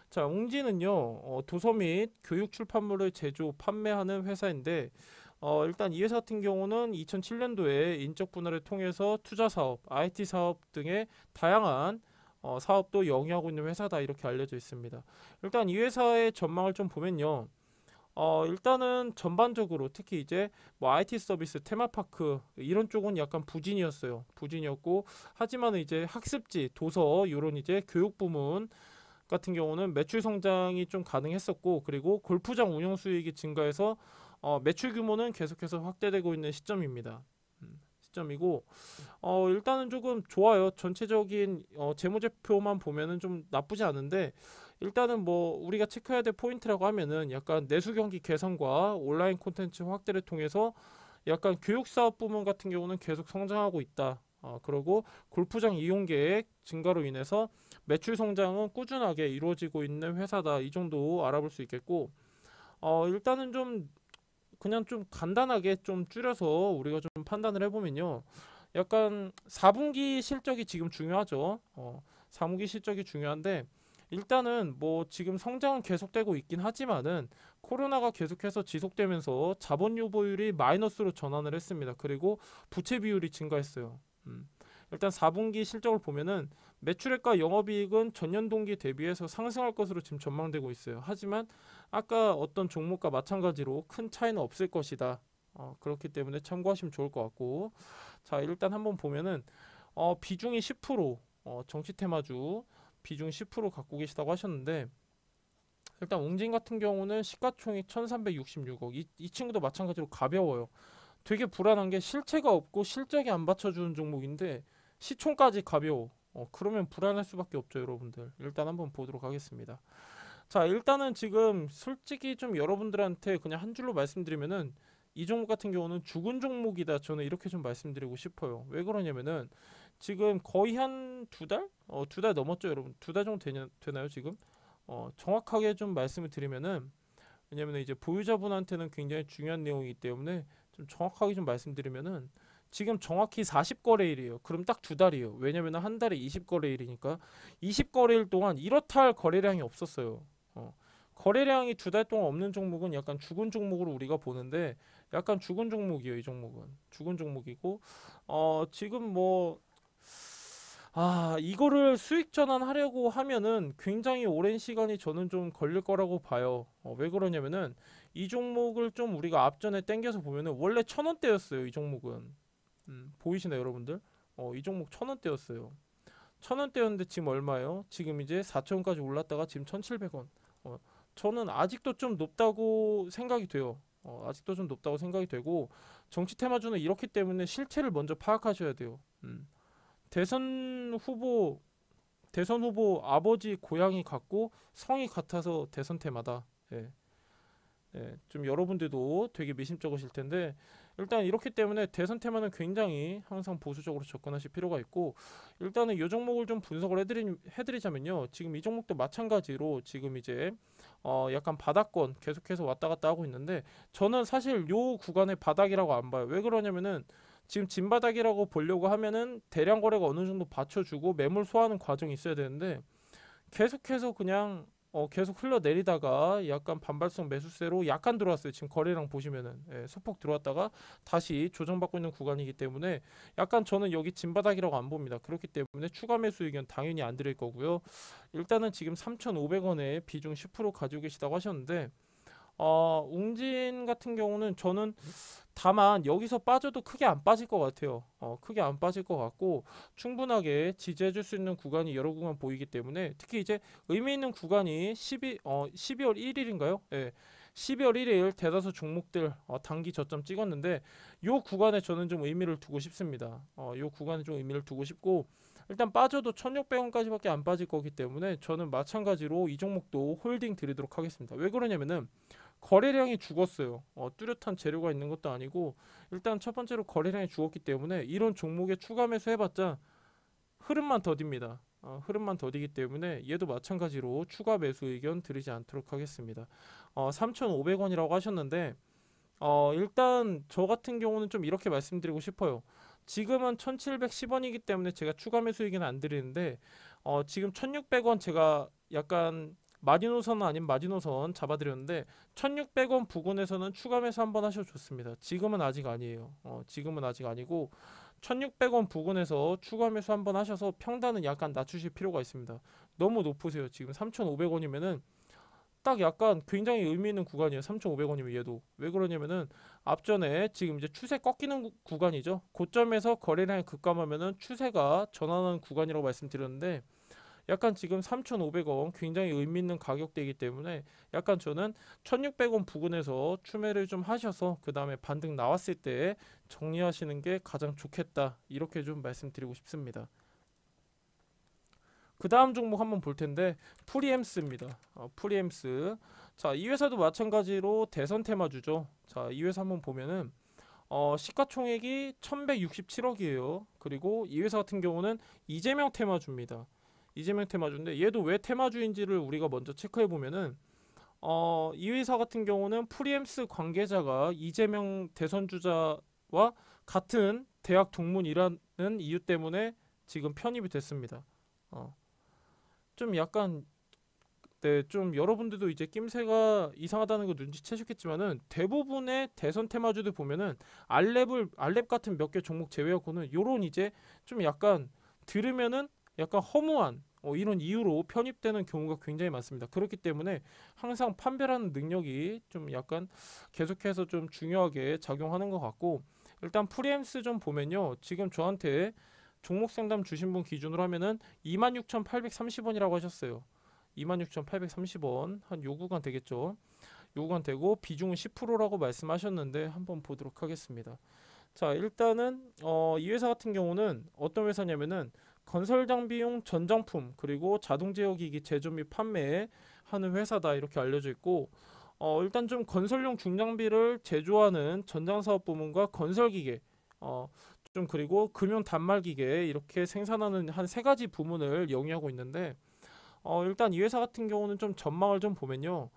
자, 웅진은요, 도서 및 교육 출판물을 제조, 판매하는 회사인데, 일단 이 회사 같은 경우는 2007년도에 인적 분할을 통해서 투자 사업, IT 사업 등의 다양한 사업도 영위하고 있는 회사다, 이렇게 알려져 있습니다. 일단 이 회사의 전망을 좀 보면요. 일단은 전반적으로 특히 이제 뭐 IT 서비스, 테마파크 이런 쪽은 약간 부진이었어요. 부진이었고, 하지만 이제 학습지, 도서 이런 이제 교육 부문 같은 경우는 매출 성장이 좀 가능했었고, 그리고 골프장 운영 수익이 증가해서 매출 규모는 계속해서 확대되고 있는 시점입니다. 시점이고, 일단은 조금 좋아요. 전체적인 재무제표만 보면은 좀 나쁘지 않은데, 일단은 뭐 우리가 체크해야 될 포인트라고 하면은 약간 내수 경기 개선과 온라인 콘텐츠 확대를 통해서 약간 교육 사업 부문 같은 경우는 계속 성장하고 있다. 그리고 골프장 이용 계획 증가로 인해서 매출 성장은 꾸준하게 이루어지고 있는 회사다, 이 정도 알아볼 수 있겠고, 일단은 좀 그냥 좀 간단하게 좀 줄여서 우리가 좀 판단을 해보면요, 약간 4분기 실적이 지금 중요하죠. 4분기 실적이 중요한데, 일단은 뭐 지금 성장은 계속되고 있긴 하지만은 코로나가 계속해서 지속되면서 자본 유보율이 마이너스로 전환을 했습니다. 그리고 부채 비율이 증가했어요. 일단 4분기 실적을 보면은 매출액과 영업이익은 전년 동기 대비해서 상승할 것으로 지금 전망되고 있어요. 하지만 아까 어떤 종목과 마찬가지로 큰 차이는 없을 것이다. 그렇기 때문에 참고하시면 좋을 것 같고, 자, 일단 한번 보면은 비중이 10%, 정치 테마주 비중 10% 갖고 계시다고 하셨는데, 일단 웅진 같은 경우는 시가총액 1366억, 이 친구도 마찬가지로 가벼워요. 되게 불안한 게 실체가 없고 실적이 안 받쳐주는 종목인데 시총까지 가벼워. 그러면 불안할 수밖에 없죠, 여러분들. 일단 한번 보도록 하겠습니다. 자, 일단은 지금 솔직히 좀 여러분들한테 그냥 한 줄로 말씀드리면은 이 종목 같은 경우는 죽은 종목이다. 저는 이렇게 좀 말씀드리고 싶어요. 왜 그러냐면은 지금 거의 한 두 달? 두 달 넘었죠, 여러분. 두 달 정도 되나요, 지금? 정확하게 좀 말씀을 드리면은 왜냐면 이제 보유자분한테는 굉장히 중요한 내용이기 때문에 좀 정확하게 좀 말씀드리면은 지금 정확히 40거래일이에요. 그럼 딱 두 달이에요. 왜냐면 한 달에 20거래일이니까 20거래일 동안 이렇다 할 거래량이 없었어요. 어, 거래량이 두 달 동안 없는 종목은 약간 죽은 종목으로 우리가 보는데 약간 죽은 종목이에요. 이 종목은 죽은 종목이고 지금 뭐 이거를 수익 전환하려고 하면은 굉장히 오랜 시간이 저는 좀 걸릴 거라고 봐요. 왜 그러냐면은 이 종목을 좀 우리가 앞전에 땡겨서 보면은 원래 1,000원대였어요. 이 종목은. 보이시나요, 여러분들? 이 종목 1,000원대였어요. 1,000원대였는데 지금 얼마예요? 지금 이제 4,000원까지 올랐다가 지금 1,700원. 저는 아직도 좀 높다고 생각이 돼요. 아직도 좀 높다고 생각이 되고 정치 테마주는 이렇기 때문에 실체를 먼저 파악하셔야 돼요. 대선 후보 대선 후보 아버지 고향이 같고 성이 같아서 대선 테마다. 예. 좀 여러분들도 되게 미심쩍으실 텐데 일단 이렇기 때문에 대선 테마는 굉장히 항상 보수적으로 접근하실 필요가 있고 일단은 이 종목을 좀 분석을 해드리자면요. 지금 이 종목도 마찬가지로 지금 이제 약간 바닥권 계속해서 왔다 갔다 하고 있는데 저는 사실 요 구간의 바닥이라고 안 봐요. 왜 그러냐면은 지금 진바닥이라고 보려고 하면은 대량 거래가 어느 정도 받쳐주고 매물 소화하는 과정이 있어야 되는데 계속해서 그냥 계속 흘러내리다가 약간 반발성 매수세로 약간 들어왔어요. 지금 거래량 보시면은 소폭 들어왔다가 다시 조정받고 있는 구간이기 때문에 약간 저는 여기 진바닥이라고 안 봅니다. 그렇기 때문에 추가 매수 의견 당연히 안 드릴 거고요. 일단은 지금 3,500원에 비중 10% 가지고 계시다고 하셨는데 웅진 같은 경우는 저는 다만 여기서 빠져도 크게 안 빠질 것 같아요. 크게 안 빠질 것 같고 충분하게 지지해줄 수 있는 구간이 여러 구간 보이기 때문에 특히 이제 의미 있는 구간이 12월 1일인가요? 예. 12월 1일 대다수 종목들 단기 저점 찍었는데 요 구간에 저는 좀 의미를 두고 싶습니다. 요 구간에 좀 의미를 두고 싶고 일단 빠져도 1,600원까지밖에 안 빠질 거기 때문에 저는 마찬가지로 이 종목도 홀딩 드리도록 하겠습니다. 왜 그러냐면은 거래량이 죽었어요. 뚜렷한 재료가 있는 것도 아니고 일단 첫 번째로 거래량이 죽었기 때문에 이런 종목에 추가 매수 해봤자 흐름만 더딥니다. 흐름만 더디기 때문에 얘도 마찬가지로 추가 매수 의견 드리지 않도록 하겠습니다. 3,500원이라고 하셨는데 일단 저 같은 경우는 좀 이렇게 말씀드리고 싶어요. 지금은 1,710원이기 때문에 제가 추가 매수 의견을 안 드리는데 지금 1,600원 제가 약간 마지노선 아닌 마지노선 잡아드렸는데 1,600원 부근에서는 추가 매수 한번 하셔도 좋습니다. 지금은 아직 아니에요. 지금은 아직 아니고 1,600원 부근에서 추가 매수 한번 하셔서 평단은 약간 낮추실 필요가 있습니다. 너무 높으세요. 지금 3,500원이면은 딱 약간 굉장히 의미 있는 구간이에요. 3,500원이면 얘도. 왜 그러냐면은 앞전에 지금 이제 추세 꺾이는 구간이죠. 고점에서 거래량이 급감하면은 추세가 전환하는 구간이라고 말씀드렸는데 약간 지금 3,500원 굉장히 의미 있는 가격대이기 때문에 약간 저는 1,600원 부근에서 추매를 좀 하셔서 그 다음에 반등 나왔을 때 정리하시는 게 가장 좋겠다. 이렇게 좀 말씀드리고 싶습니다. 그 다음 종목 한번 볼 텐데 프리엠스입니다. 프리엠스. 자, 이 회사도 마찬가지로 대선 테마주죠. 자, 이 회사 한번 보면은 시가총액이 1,167억이에요. 그리고 이 회사 같은 경우는 이재명 테마주입니다. 이재명 테마주인데 얘도 왜 테마주인지를 우리가 먼저 체크해 보면은 이 회사 같은 경우는 프리엠스 관계자가 이재명 대선 주자와 같은 대학 동문이라는 이유 때문에 지금 편입이 됐습니다. 어, 좀 약간 네, 좀 여러분들도 이제 낌새가 이상하다는 거 눈치채셨겠지만은 대부분의 대선 테마주들 보면은 알랩 같은 몇 개 종목 제외하고는 요런 이제 좀 약간 들으면은 약간 허무한 이런 이유로 편입되는 경우가 굉장히 많습니다. 그렇기 때문에 항상 판별하는 능력이 좀 약간 계속해서 좀 중요하게 작용하는 것 같고 일단 프리엠스 좀 보면요. 지금 저한테 종목 상담 주신 분 기준으로 하면은 26,830원이라고 하셨어요. 26,830원 한 요 구간 되겠죠. 요 구간 되고 비중은 10%라고 말씀하셨는데 한번 보도록 하겠습니다. 자, 일단은 이 회사 같은 경우는 어떤 회사냐면은 건설 장비용 전장품 그리고 자동 제어 기기 제조 및 판매에 하는 회사다 이렇게 알려져 있고 일단 좀 건설용 중장비를 제조하는 전장사업 부문과 건설기계 좀 그리고 금융 단말기계 이렇게 생산하는 한 세 가지 부문을 영위하고 있는데 일단 이 회사 같은 경우는 좀 전망을 좀 보면요.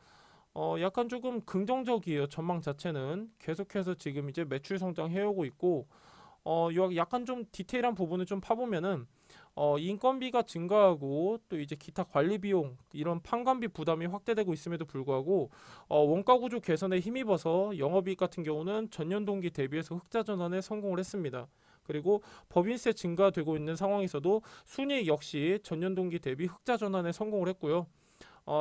약간 조금 긍정적이에요. 전망 자체는 계속해서 지금 이제 매출 성장 해오고 있고 약간 좀 디테일한 부분을 좀 파보면은 인건비가 증가하고 또 이제 기타 관리 비용 이런 판관비 부담이 확대되고 있음에도 불구하고 원가 구조 개선에 힘입어서 영업이익 같은 경우는 전년 동기 대비해서 흑자 전환에 성공을 했습니다. 그리고 법인세 증가되고 있는 상황에서도 순이익 역시 전년 동기 대비 흑자 전환에 성공을 했고요.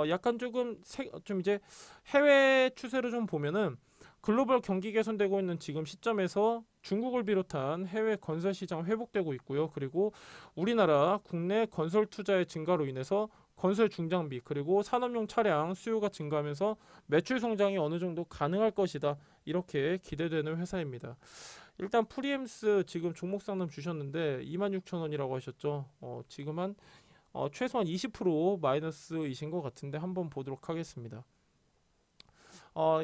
약간 좀 이제 해외 추세를 좀 보면은 글로벌 경기 개선되고 있는 지금 시점에서 중국을 비롯한 해외 건설 시장 회복되고 있고요. 그리고 우리나라 국내 건설 투자의 증가로 인해서 건설 중장비 그리고 산업용 차량 수요가 증가하면서 매출 성장이 어느 정도 가능할 것이다. 이렇게 기대되는 회사입니다. 일단 프리엠스 지금 종목 상담 주셨는데 26,000원이라고 하셨죠. 지금 한 최소한 20% 마이너스이신 것 같은데 한번 보도록 하겠습니다.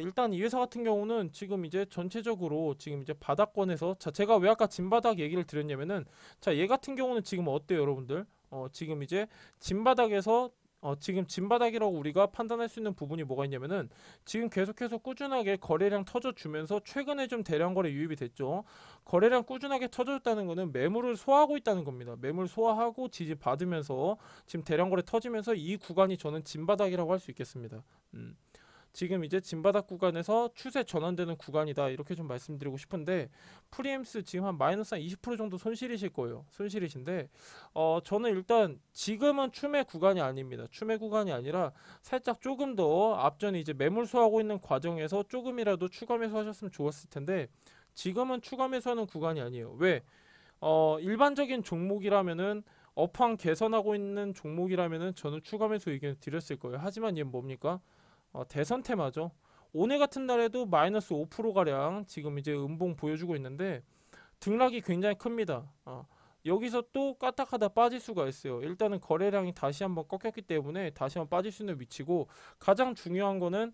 일단 이 회사 같은 경우는 지금 이제 전체적으로 지금 이제 바닥권에서 제가 왜 아까 진바닥 얘기를 드렸냐면은 얘 같은 경우는 지금 어때요, 여러분들? 지금 이제 진바닥에서 지금 진바닥이라고 우리가 판단할 수 있는 부분이 뭐가 있냐면은 지금 계속해서 꾸준하게 거래량 터져주면서 최근에 좀 대량 거래 유입이 됐죠. 거래량 꾸준하게 터져줬다는 거는 매물을 소화하고 있다는 겁니다. 매물 소화하고 지지 받으면서 지금 대량 거래 터지면서 이 구간이 저는 진바닥이라고 할 수 있겠습니다. 지금 이제 진바닥 구간에서 추세 전환되는 구간이다 이렇게 좀 말씀드리고 싶은데 프리엠스 지금 한 마이너스 한 20% 정도 손실이실 거예요. 손실이신데 저는 일단 지금은 추매 구간이 아닙니다. 추매 구간이 아니라 살짝 조금 더 앞전에 이제 매물 소화하고 있는 과정에서 조금이라도 추가 매수하셨으면 좋았을 텐데 지금은 추가 매수하는 구간이 아니에요. 왜? 일반적인 종목이라면은 업황 개선하고 있는 종목이라면은 저는 추가 매수 의견을 드렸을 거예요. 하지만 얘는 뭡니까? 대선 테마죠. 오늘 같은 날에도 마이너스 5%가량 지금 이제 음봉 보여주고 있는데 등락이 굉장히 큽니다. 여기서 또 까딱하다 빠질 수가 있어요. 일단은 거래량이 다시 한번 꺾였기 때문에 다시 한번 빠질 수 있는 위치고 가장 중요한 거는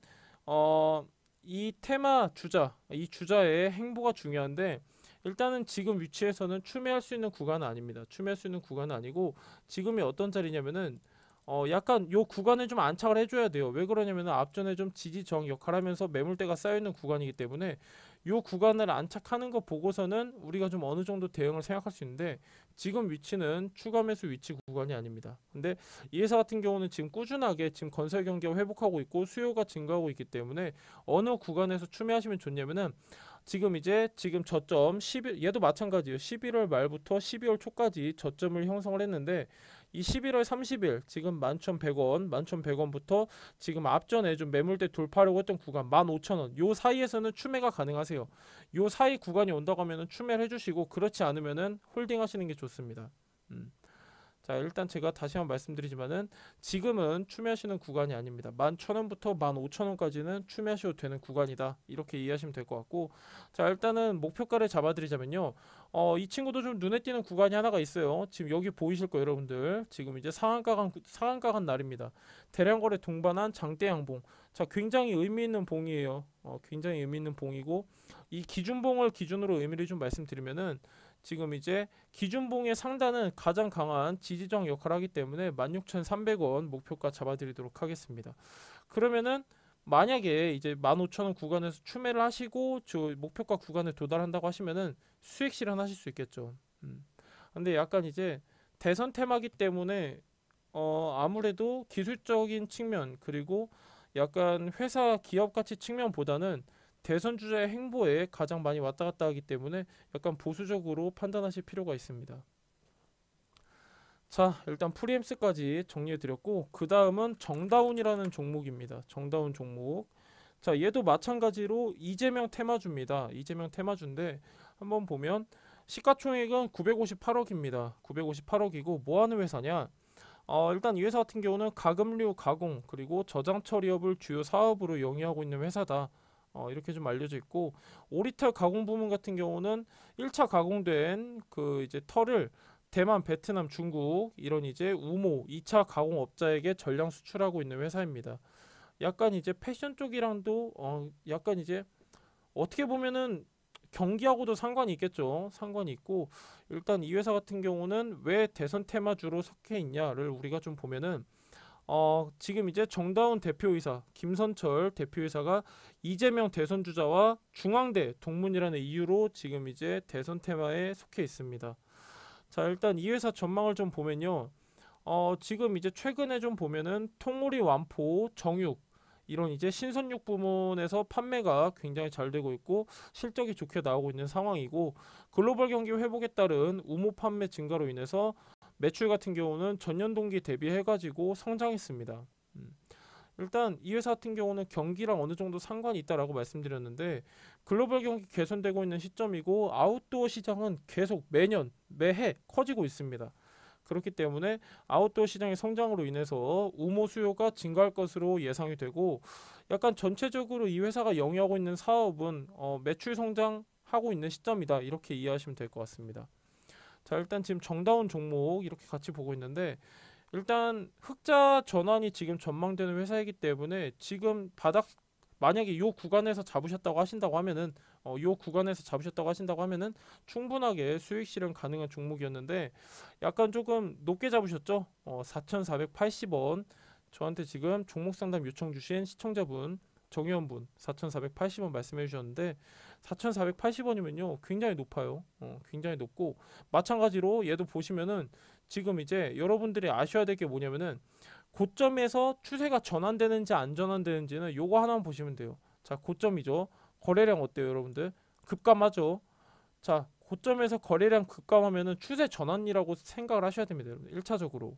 이 테마 주자, 이 주자의 행보가 중요한데 일단은 지금 위치에서는 추매할 수 있는 구간은 아닙니다. 추매할 수 있는 구간은 아니고 지금이 어떤 자리냐면은 약간 요 구간을 좀 안착을 해줘야 돼요. 왜 그러냐면은 앞전에 좀 지지 저항 역할하면서 매물대가 쌓여있는 구간이기 때문에 요 구간을 안착하는 거 보고서는 우리가 좀 어느 정도 대응을 생각할 수 있는데 지금 위치는 추가 매수 위치 구간이 아닙니다. 근데 이 회사 같은 경우는 지금 꾸준하게 지금 건설 경기가 회복하고 있고 수요가 증가하고 있기 때문에 어느 구간에서 추매하시면 좋냐면은 지금 저점 11 얘도 마찬가지예요. 11월 말부터 12월 초까지 저점을 형성을 했는데 이 11월 30일 지금 11,100원, 11,100원부터 지금 앞전에 좀 매물대 돌파하려고 했던 구간 15,000원 요 사이에서는 추매가 가능하세요. 요 사이 구간이 온다고 하면은 추매를 해주시고 그렇지 않으면은 홀딩 하시는 게 좋습니다. 자, 일단 제가 다시 한번 말씀드리지만은 지금은 추매하시는 구간이 아닙니다. 11,000원부터 15,000원까지는 추매하셔도 되는 구간이다. 이렇게 이해하시면 될 것 같고, 자, 일단은 목표가를 잡아드리자면요. 이 친구도 좀 눈에 띄는 구간이 하나가 있어요. 지금 여기 보이실 거예요, 여러분들. 지금 이제 상한가 간 날입니다. 대량 거래 동반한 장대 양봉. 자, 굉장히 의미 있는 봉이에요. 굉장히 의미 있는 봉이고, 이 기준봉을 기준으로 의미를 좀 말씀드리면은 지금 이제 기준봉의 상단은 가장 강한 지지저항 역할을 하기 때문에 16,300원 목표가 잡아드리도록 하겠습니다. 그러면은 만약에 이제 15,000원 구간에서 추매를 하시고 저 목표가 구간에 도달한다고 하시면은 수익 실현하실 수 있겠죠. 근데 약간 이제 대선 테마기 때문에 아무래도 기술적인 측면 그리고 약간 회사 기업 가치 측면보다는 대선 주자의 행보에 가장 많이 왔다 갔다 하기 때문에 약간 보수적으로 판단하실 필요가 있습니다. 자, 일단 프리엠스까지 정리해 드렸고 그 다음은 정다운이라는 종목입니다. 정다운 종목. 자, 얘도 마찬가지로 이재명 테마주입니다. 이재명 테마주인데 한번 보면 시가총액은 958억입니다. 958억이고 뭐 하는 회사냐? 일단 이 회사 같은 경우는 가금류 가공 그리고 저장 처리업을 주요 사업으로 영위하고 있는 회사다. 이렇게 좀 알려져 있고 오리털 가공 부문 같은 경우는 1차 가공된 그 이제 털을 대만, 베트남, 중국 이런 이제 우모 2차 가공업자에게 전량 수출하고 있는 회사입니다. 약간 이제 패션 쪽이랑도 약간 이제 어떻게 보면은 경기하고도 상관이 있겠죠. 상관이 있고 일단 이 회사 같은 경우는 왜 대선 테마주로 속해 있냐를 우리가 좀 보면은 지금 이제 정다운 대표이사, 김선철 대표이사가 이재명 대선 주자와 중앙대 동문이라는 이유로 지금 이제 대선 테마에 속해 있습니다. 자, 일단 이 회사 전망을 좀 보면요. 지금 이제 최근에 좀 보면은 통오리 완포, 정육 이런 이제 신선육 부문에서 판매가 굉장히 잘 되고 있고 실적이 좋게 나오고 있는 상황이고 글로벌 경기 회복에 따른 우모 판매 증가로 인해서 매출 같은 경우는 전년 동기 대비해 가지고 성장했습니다. 음. 일단 이 회사 같은 경우는 경기랑 어느 정도 상관이 있다라고 말씀드렸는데 글로벌 경기 개선되고 있는 시점이고 아웃도어 시장은 계속 매년 매해 커지고 있습니다. 그렇기 때문에 아웃도어 시장의 성장으로 인해서 우모 수요가 증가할 것으로 예상이 되고 약간 전체적으로 이 회사가 영위하고 있는 사업은 매출 성장하고 있는 시점이다 이렇게 이해하시면 될 것 같습니다. 자, 일단 지금 정다운 종목 이렇게 같이 보고 있는데 일단 흑자 전환이 지금 전망되는 회사이기 때문에 지금 바닥 만약에 이 구간에서 잡으셨다고 하신다고 하면은 이 구간에서 잡으셨다고 하신다고 하면은 충분하게 수익 실현 가능한 종목이었는데 약간 조금 높게 잡으셨죠? 4,480원. 저한테 지금 종목 상담 요청 주신 시청자분 정의원분 4,480원 말씀해 주셨는데 4,480원이면요 굉장히 높아요. 굉장히 높고 마찬가지로 얘도 보시면은 지금 이제 여러분들이 아셔야 될 게 뭐냐면은 고점에서 추세가 전환되는지 안 전환되는지는 요거 하나만 보시면 돼요. 자, 고점이죠. 거래량 어때요, 여러분들? 급감하죠. 자, 고점에서 거래량 급감하면은 추세 전환이라고 생각을 하셔야 됩니다, 여러분. 1차적으로.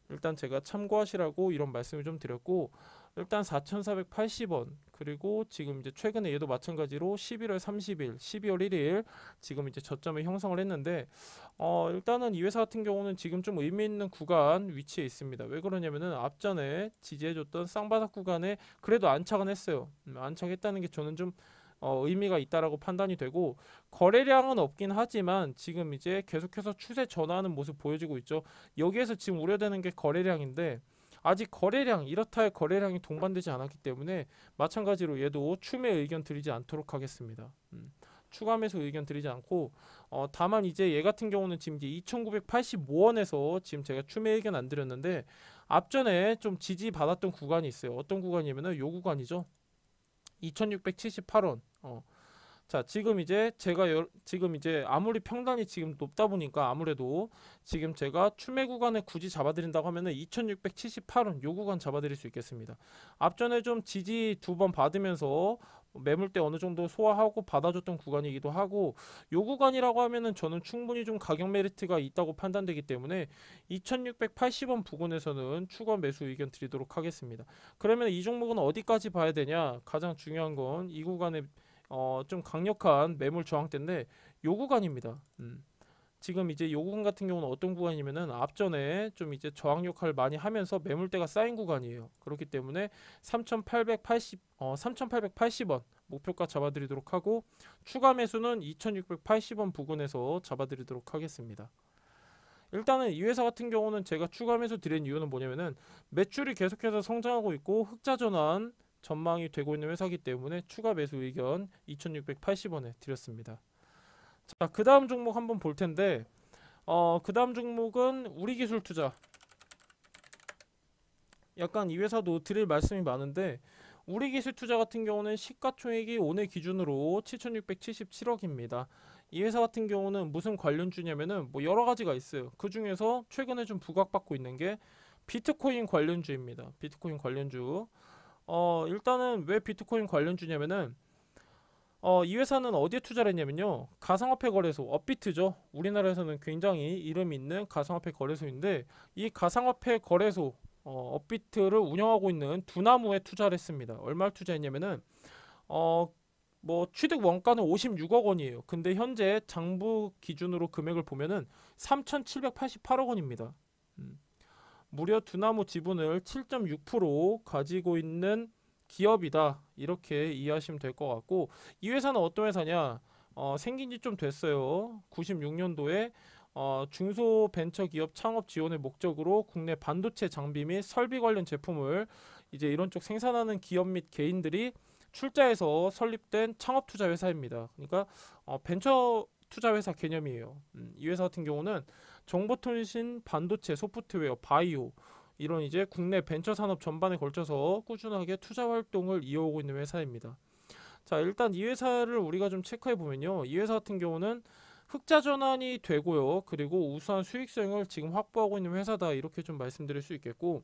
일단 제가 참고하시라고 이런 말씀을 좀 드렸고 일단 4,480원 그리고 지금 이제 최근에 얘도 마찬가지로 11월 30일, 12월 1일 지금 이제 저점을 형성을 했는데 일단은 이 회사 같은 경우는 지금 좀 의미 있는 구간 위치에 있습니다. 왜 그러냐면은 앞전에 지지해줬던 쌍바닥 구간에 그래도 안착은 했어요. 안착했다는 게 저는 좀 의미가 있다라고 판단이 되고 거래량은 없긴 하지만 지금 이제 계속해서 추세 전환하는 모습 보여지고 있죠. 여기에서 지금 우려되는 게 거래량인데 아직 거래량 이렇다 할 거래량이 동반되지 않았기 때문에 마찬가지로 얘도 추매 의견 드리지 않도록 하겠습니다. 추가 매수 의견 드리지 않고 다만 이제 얘 같은 경우는 지금 이제 2,985원에서 지금 제가 추매 의견 안 드렸는데 앞전에 좀 지지 받았던 구간이 있어요. 어떤 구간이면은 요 구간이죠. 2,678원. 자, 지금 이제 제가 지금 이제 아무리 평단이 지금 높다 보니까 아무래도 지금 제가 추매 구간에 굳이 잡아드린다고 하면은 2,678원 요 구간 잡아드릴 수 있겠습니다. 앞전에 좀 지지 두 번 받으면서 매물대 어느 정도 소화하고 받아줬던 구간이기도 하고 요 구간이라고 하면은 저는 충분히 좀 가격 메리트가 있다고 판단되기 때문에 2,680원 부근에서는 추가 매수 의견 드리도록 하겠습니다. 그러면 이 종목은 어디까지 봐야 되냐? 가장 중요한 건 이 구간에 좀 강력한 매물 저항대인데 요 구간입니다. 지금 이제 요 구간 같은 경우는 어떤 구간이면은 앞전에 좀 이제 저항 역할을 많이 하면서 매물대가 쌓인 구간이에요. 그렇기 때문에 3,880원 목표가 잡아드리도록 하고 추가 매수는 2,680원 부근에서 잡아드리도록 하겠습니다. 일단은 이 회사 같은 경우는 제가 추가 매수 드린 이유는 뭐냐면은 매출이 계속해서 성장하고 있고 흑자 전환 전망이 되고 있는 회사이기 때문에 추가 매수 의견 2,680원에 드렸습니다. 자, 그 다음 종목 한번 볼 텐데, 그 다음 종목은 우리기술투자. 약간 이 회사도 드릴 말씀이 많은데, 우리기술투자 같은 경우는 시가총액이 오늘 기준으로 7,677억입니다. 이 회사 같은 경우는 무슨 관련주냐면은 뭐 여러 가지가 있어요. 그 중에서 최근에 좀 부각받고 있는 게 비트코인 관련주입니다. 비트코인 관련주. 일단은 왜 비트코인 관련주냐면은 이 회사는 어디에 투자를 했냐면요. 가상화폐 거래소 업비트죠. 우리나라에서는 굉장히 이름 있는 가상화폐 거래소인데 이 가상화폐 거래소 업비트를 운영하고 있는 두나무에 투자를 했습니다. 얼마를 투자했냐면은 어, 뭐 취득 원가는 56억 원이에요. 근데 현재 장부 기준으로 금액을 보면은 3,788억 원입니다. 무려 두나무 지분을 7.6% 가지고 있는 기업이다. 이렇게 이해하시면 될 것 같고 이 회사는 어떤 회사냐? 생긴 지 좀 됐어요. 96년도에 중소벤처기업 창업 지원을 목적으로 국내 반도체 장비 및 설비 관련 제품을 이제 이런 쪽 생산하는 기업 및 개인들이 출자해서 설립된 창업 투자 회사입니다. 그러니까 벤처 투자 회사 개념이에요. 이 회사 같은 경우는 정보통신, 반도체, 소프트웨어, 바이오 이런 이제 국내 벤처 산업 전반에 걸쳐서 꾸준하게 투자 활동을 이어오고 있는 회사입니다. 자, 일단 이 회사를 우리가 좀 체크해 보면요. 이 회사 같은 경우는 흑자 전환이 되고요. 그리고 우수한 수익성을 지금 확보하고 있는 회사다. 이렇게 좀 말씀드릴 수 있겠고,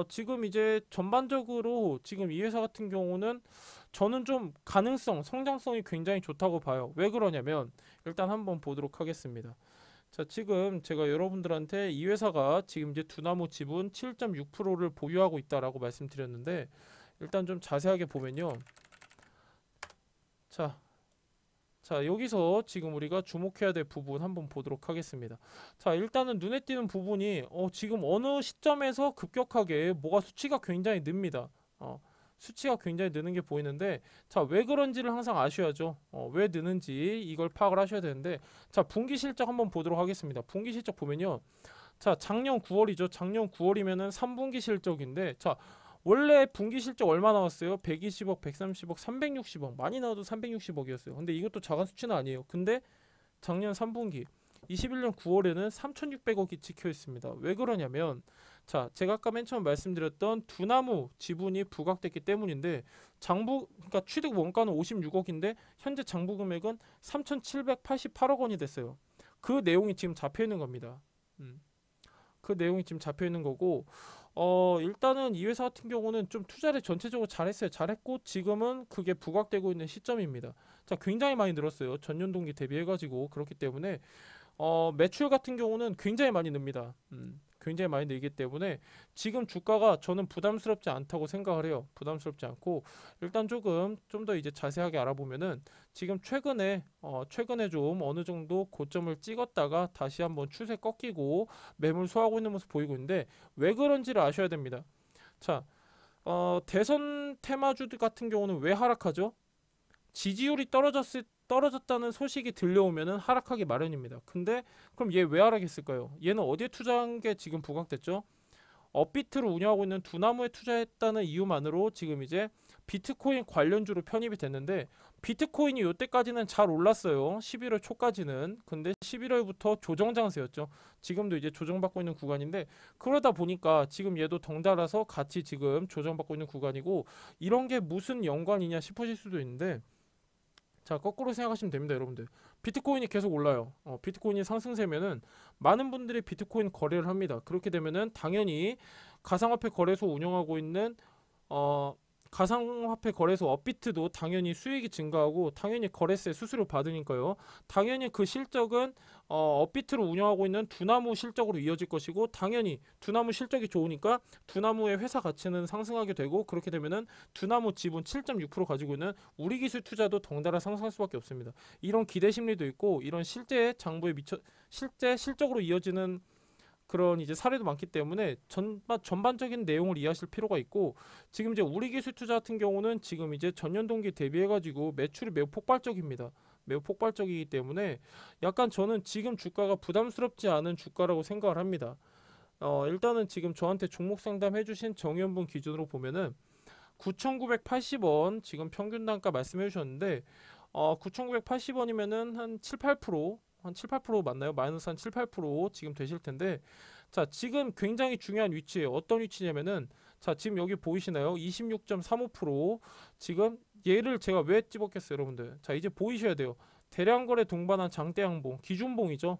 지금 이제 전반적으로 지금 이 회사 같은 경우는 저는 좀 가능성, 성장성이 굉장히 좋다고 봐요. 왜 그러냐면 일단 한번 보도록 하겠습니다. 자, 지금 제가 여러분들한테 이 회사가 지금 이제 두나무 지분 7.6%를 보유하고 있다라고 말씀드렸는데 일단 좀 자세하게 보면요. 자, 여기서 지금 우리가 주목해야 될 부분 한번 보도록 하겠습니다. 자, 일단은 눈에 띄는 부분이 지금 어느 시점에서 급격하게 뭐가 수치가 굉장히 늡니다. 수치가 굉장히 느는 게 보이는데, 자, 왜 그런지를 항상 아셔야죠. 왜 느는지 이걸 파악을 하셔야 되는데, 자, 분기 실적 한번 보도록 하겠습니다. 분기 실적 보면요. 자, 작년 9월이죠. 작년 9월이면은 3분기 실적인데, 자, 원래 분기 실적 얼마 나왔어요? 120억, 130억, 360억. 많이 나와도 360억이었어요. 근데 이것도 작은 수치는 아니에요. 근데 작년 3분기 21년 9월에는 3,600억이 찍혀 있습니다. 왜 그러냐면 자, 제가 아까 맨 처음 말씀드렸던 두나무 지분이 부각됐기 때문인데 그러니까 취득 원가는 56억인데 현재 장부 금액은 3,788억 원이 됐어요. 그 내용이 지금 잡혀 있는 겁니다. 그 내용이 지금 잡혀 있는 거고 일단은 이 회사 같은 경우는 좀 투자를 전체적으로 잘했어요. 잘했고 지금은 그게 부각되고 있는 시점입니다. 자, 굉장히 많이 늘었어요. 전년 동기 대비해가지고 그렇기 때문에 매출 같은 경우는 굉장히 많이 늡니다. 굉장히 많이 늘기 때문에 지금 주가가 저는 부담스럽지 않다고 생각을 해요. 부담스럽지 않고 일단 조금 좀 더 이제 자세하게 알아보면은 지금 최근에 좀 어느 정도 고점을 찍었다가 다시 한번 추세 꺾이고 매물 소화하고 있는 모습 보이고 있는데 왜 그런지를 아셔야 됩니다. 자, 대선 테마주 같은 경우는 왜 하락하죠? 지지율이 떨어졌다는 소식이 들려오면은 하락하기 마련입니다. 근데 그럼 얘 왜 하락했을까요? 얘는 어디에 투자한 게 지금 부각됐죠? 업비트를 운영하고 있는 두나무에 투자했다는 이유만으로 지금 이제 비트코인 관련주로 편입이 됐는데 비트코인이 이때까지는 잘 올랐어요. 11월 초까지는. 근데 11월부터 조정 장세였죠. 지금도 이제 조정받고 있는 구간인데 그러다 보니까 지금 얘도 덩달아서 같이 지금 조정받고 있는 구간이고 이런 게 무슨 연관이냐 싶으실 수도 있는데 자, 거꾸로 생각하시면 됩니다, 여러분들. 비트코인이 계속 올라요. 비트코인이 상승세면은 많은 분들이 비트코인 거래를 합니다. 그렇게 되면은 당연히 가상화폐 거래소 운영하고 있는 가상화폐 거래소 업비트도 당연히 수익이 증가하고 당연히 거래세 수수료 받으니까요. 당연히 그 실적은 업비트를 운영하고 있는 두나무 실적으로 이어질 것이고 당연히 두나무 실적이 좋으니까 두나무의 회사 가치는 상승하게 되고 그렇게 되면은 두나무 지분 7.6% 가지고 있는 우리기술 투자도 덩달아 상승할 수밖에 없습니다. 이런 기대 심리도 있고 이런 실제 장부에 실제 실적으로 이어지는 그런 이제 사례도 많기 때문에 전반적인 내용을 이해하실 필요가 있고 지금 이제 우리기술 투자 같은 경우는 지금 이제 전년 동기 대비해 가지고 매출이 매우 폭발적입니다. 매우 폭발적이기 때문에 약간 저는 지금 주가가 부담스럽지 않은 주가라고 생각을 합니다. 일단은 지금 저한테 종목 상담 해주신 정현분 기준으로 보면은 9,980원 지금 평균 단가 말씀해 주셨는데 9,980원이면은 한 7, 8%한 7, 8% 맞나요? 마이너스 한 7, 8% 지금 되실 텐데 자, 지금 굉장히 중요한 위치예요. 어떤 위치냐면은 자, 지금 여기 보이시나요? 26.35% 지금 얘를 제가 왜 집었겠어요, 여러분들? 자, 이제 보이셔야 돼요. 대량거래 동반한 장대양봉, 기준봉이죠.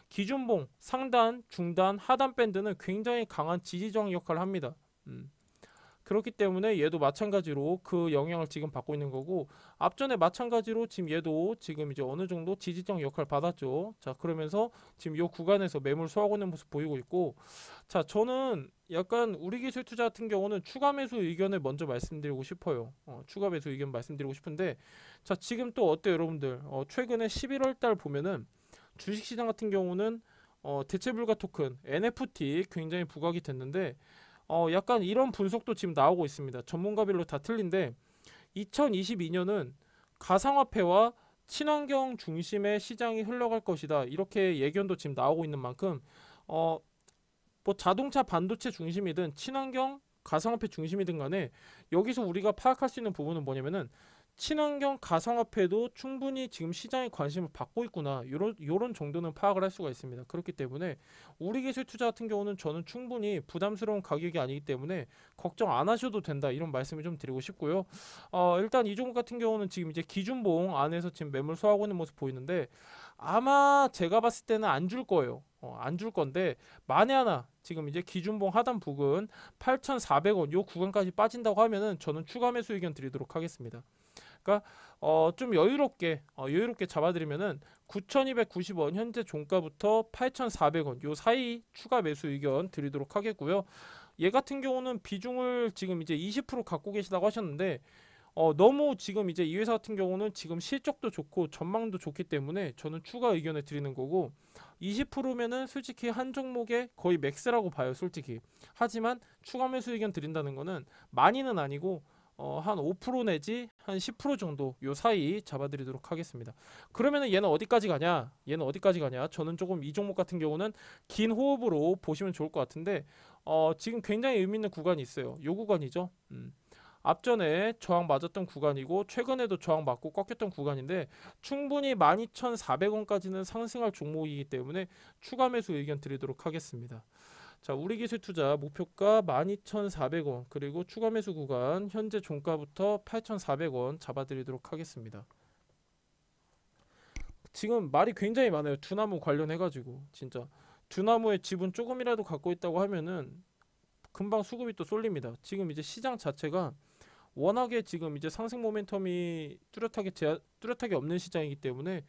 기준봉, 상단, 중단, 하단 밴드는 굉장히 강한 지지저항 역할을 합니다. 그렇기 때문에 얘도 마찬가지로 그 영향을 지금 받고 있는 거고 앞전에 마찬가지로 지금 얘도 지금 이제 어느 정도 지지적 역할을 받았죠. 자, 그러면서 지금 이 구간에서 매물 소화하고 있는 모습 보이고 있고 자, 저는 약간 우리기술 투자 같은 경우는 추가 매수 의견을 먼저 말씀드리고 싶어요. 추가 매수 의견 말씀드리고 싶은데 자, 지금 또 어때요, 여러분들? 최근에 11월 달 보면은 주식시장 같은 경우는 대체불가 토큰 NFT 굉장히 부각이 됐는데 약간 이런 분석도 지금 나오고 있습니다. 전문가별로 다 틀린데 2022년은 가상화폐와 친환경 중심의 시장이 흘러갈 것이다. 이렇게 예견도 지금 나오고 있는 만큼 어, 뭐 자동차 반도체 중심이든 친환경 가상화폐 중심이든 간에 여기서 우리가 파악할 수 있는 부분은 뭐냐면은 친환경 가상화폐도 충분히 지금 시장의 관심을 받고 있구나. 요런 정도는 파악을 할 수가 있습니다. 그렇기 때문에 우리 기술 투자 같은 경우는 저는 충분히 부담스러운 가격이 아니기 때문에 걱정 안 하셔도 된다. 이런 말씀을 좀 드리고 싶고요. 일단 이 종목 같은 경우는 지금 이제 기준봉 안에서 지금 매물 소화하고 있는 모습 보이는데 아마 제가 봤을 때는 안 줄 거예요. 안 줄 건데 만에 하나 지금 이제 기준봉 하단 부근 8,400원 요 구간까지 빠진다고 하면은 저는 추가 매수 의견 드리도록 하겠습니다. 그러니까 좀 여유롭게 잡아드리면은 9,290원 현재 종가부터 8,400원 요 사이 추가 매수 의견 드리도록 하겠고요. 얘 같은 경우는 비중을 지금 이제 20% 갖고 계시다고 하셨는데 너무 지금 이제 이 회사 같은 경우는 지금 실적도 좋고 전망도 좋기 때문에 저는 추가 의견을 드리는 거고 20%면은 솔직히 한 종목에 거의 맥스라고 봐요, 솔직히. 하지만 추가 매수 의견 드린다는 거는 많이는 아니고 한 5% 내지 한 10% 정도 요 사이 잡아드리도록 하겠습니다. 그러면은 얘는 어디까지 가냐? 얘는 어디까지 가냐? 저는 조금 이 종목 같은 경우는 긴 호흡으로 보시면 좋을 것 같은데 지금 굉장히 의미 있는 구간이 있어요. 요 구간이죠. 앞전에 저항 맞았던 구간이고 최근에도 저항 맞고 꺾였던 구간인데 충분히 12,400원까지는 상승할 종목이기 때문에 추가 매수 의견 드리도록 하겠습니다. 자, 우리 기술 투자 목표가 12,400원 그리고 추가 매수 구간 현재 종가부터 8,400원 잡아드리도록 하겠습니다. 지금 말이 굉장히 많아요. 두나무 관련해가지고 진짜 두나무의 지분 조금이라도 갖고 있다고 하면은 금방 수급이 또 쏠립니다. 지금 이제 시장 자체가 워낙에 지금 이제 상승 모멘텀이 뚜렷하게 없는 시장이기 때문에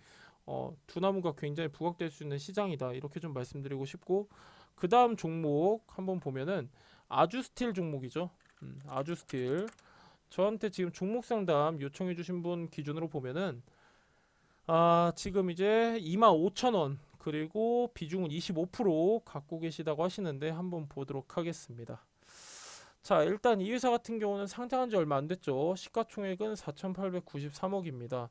두나무가 굉장히 부각될 수 있는 시장이다. 이렇게 좀 말씀드리고 싶고 그 다음 종목 한번 보면은 아주스틸 종목이죠. 아주스틸 저한테 지금 종목 상담 요청해 주신 분 기준으로 보면은 지금 이제 25,000원 그리고 비중은 25% 갖고 계시다고 하시는데 한번 보도록 하겠습니다. 자, 일단 이 회사 같은 경우는 상장한 지 얼마 안 됐죠. 시가총액은 4,893억입니다.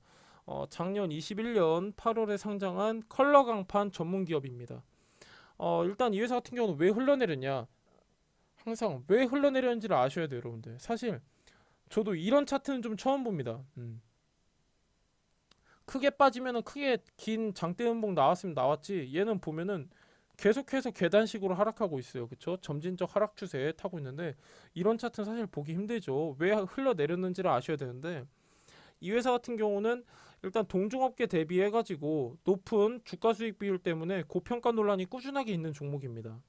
작년 21년 8월에 상장한 컬러 강판 전문 기업입니다. 일단 이 회사 같은 경우는 왜 흘러내렸냐? 항상 왜 흘러내렸는지를 아셔야 돼요, 여러분들. 사실 저도 이런 차트는 좀 처음 봅니다. 크게 빠지면은 크게 긴 장대 음봉 나왔으면 나왔지. 얘는 보면은 계속해서 계단식으로 하락하고 있어요. 그쵸? 점진적 하락 추세에 타고 있는데 이런 차트는 사실 보기 힘들죠. 왜 흘러내렸는지를 아셔야 되는데 이 회사 같은 경우는 일단 동종업계 대비해가지고 높은 주가 수익 비율 때문에 고평가 논란이 꾸준하게 있는 종목입니다.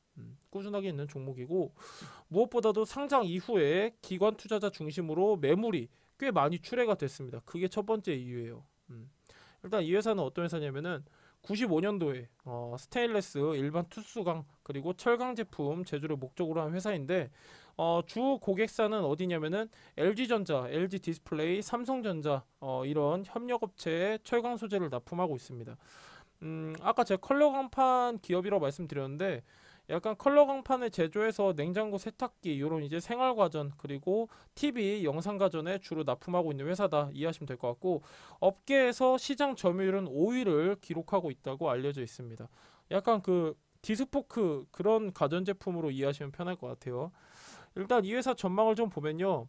꾸준하게 있는 종목이고 무엇보다도 상장 이후에 기관 투자자 중심으로 매물이 꽤 많이 출회가 됐습니다. 그게 첫 번째 이유예요. 일단 이 회사는 어떤 회사냐면은 95년도에 스테인레스 일반 투수강 그리고 철강 제품 제조를 목적으로 한 회사인데 주 고객사는 어디냐면은 LG전자, LG디스플레이, 삼성전자 이런 협력업체에 철강 소재를 납품하고 있습니다. 아까 제가 컬러 강판 기업이라고 말씀드렸는데 약간 컬러 강판을 제조해서 냉장고, 세탁기 이런 이제 생활가전 그리고 TV, 영상가전에 주로 납품하고 있는 회사다 이해하시면 될 것 같고 업계에서 시장 점유율은 5위를 기록하고 있다고 알려져 있습니다. 약간 그 디스포크 그런 가전제품으로 이해하시면 편할 것 같아요. 일단 이 회사 전망을 좀 보면요.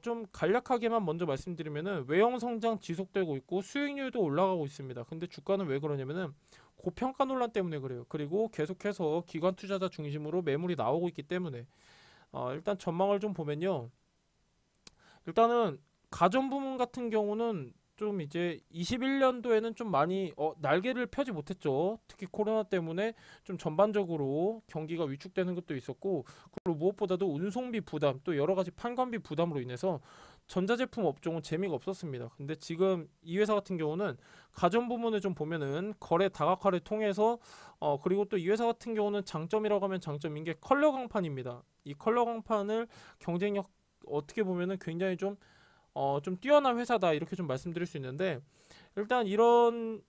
좀 간략하게만 먼저 말씀드리면은 외형 성장 지속되고 있고 수익률도 올라가고 있습니다. 근데 주가는 왜 그러냐면은 고평가 논란 때문에 그래요. 그리고 계속해서 기관 투자자 중심으로 매물이 나오고 있기 때문에 일단 전망을 좀 보면요. 일단은 가전 부문 같은 경우는 좀 이제 21년도에는 좀 많이 날개를 펴지 못했죠. 특히 코로나 때문에 좀 전반적으로 경기가 위축되는 것도 있었고 그리고 무엇보다도 운송비 부담 또 여러 가지 판관비 부담으로 인해서 전자제품 업종은 재미가 없었습니다. 근데 지금 이 회사 같은 경우는 가전 부문을 좀 보면은 거래 다각화를 통해서 그리고 또 이 회사 같은 경우는 장점이라고 하면 장점인 게 컬러 강판입니다. 이 컬러 강판을 경쟁력 어떻게 보면은 굉장히 좀 뛰어난 회사다 이렇게 좀 말씀드릴 수 있는데 일단 이런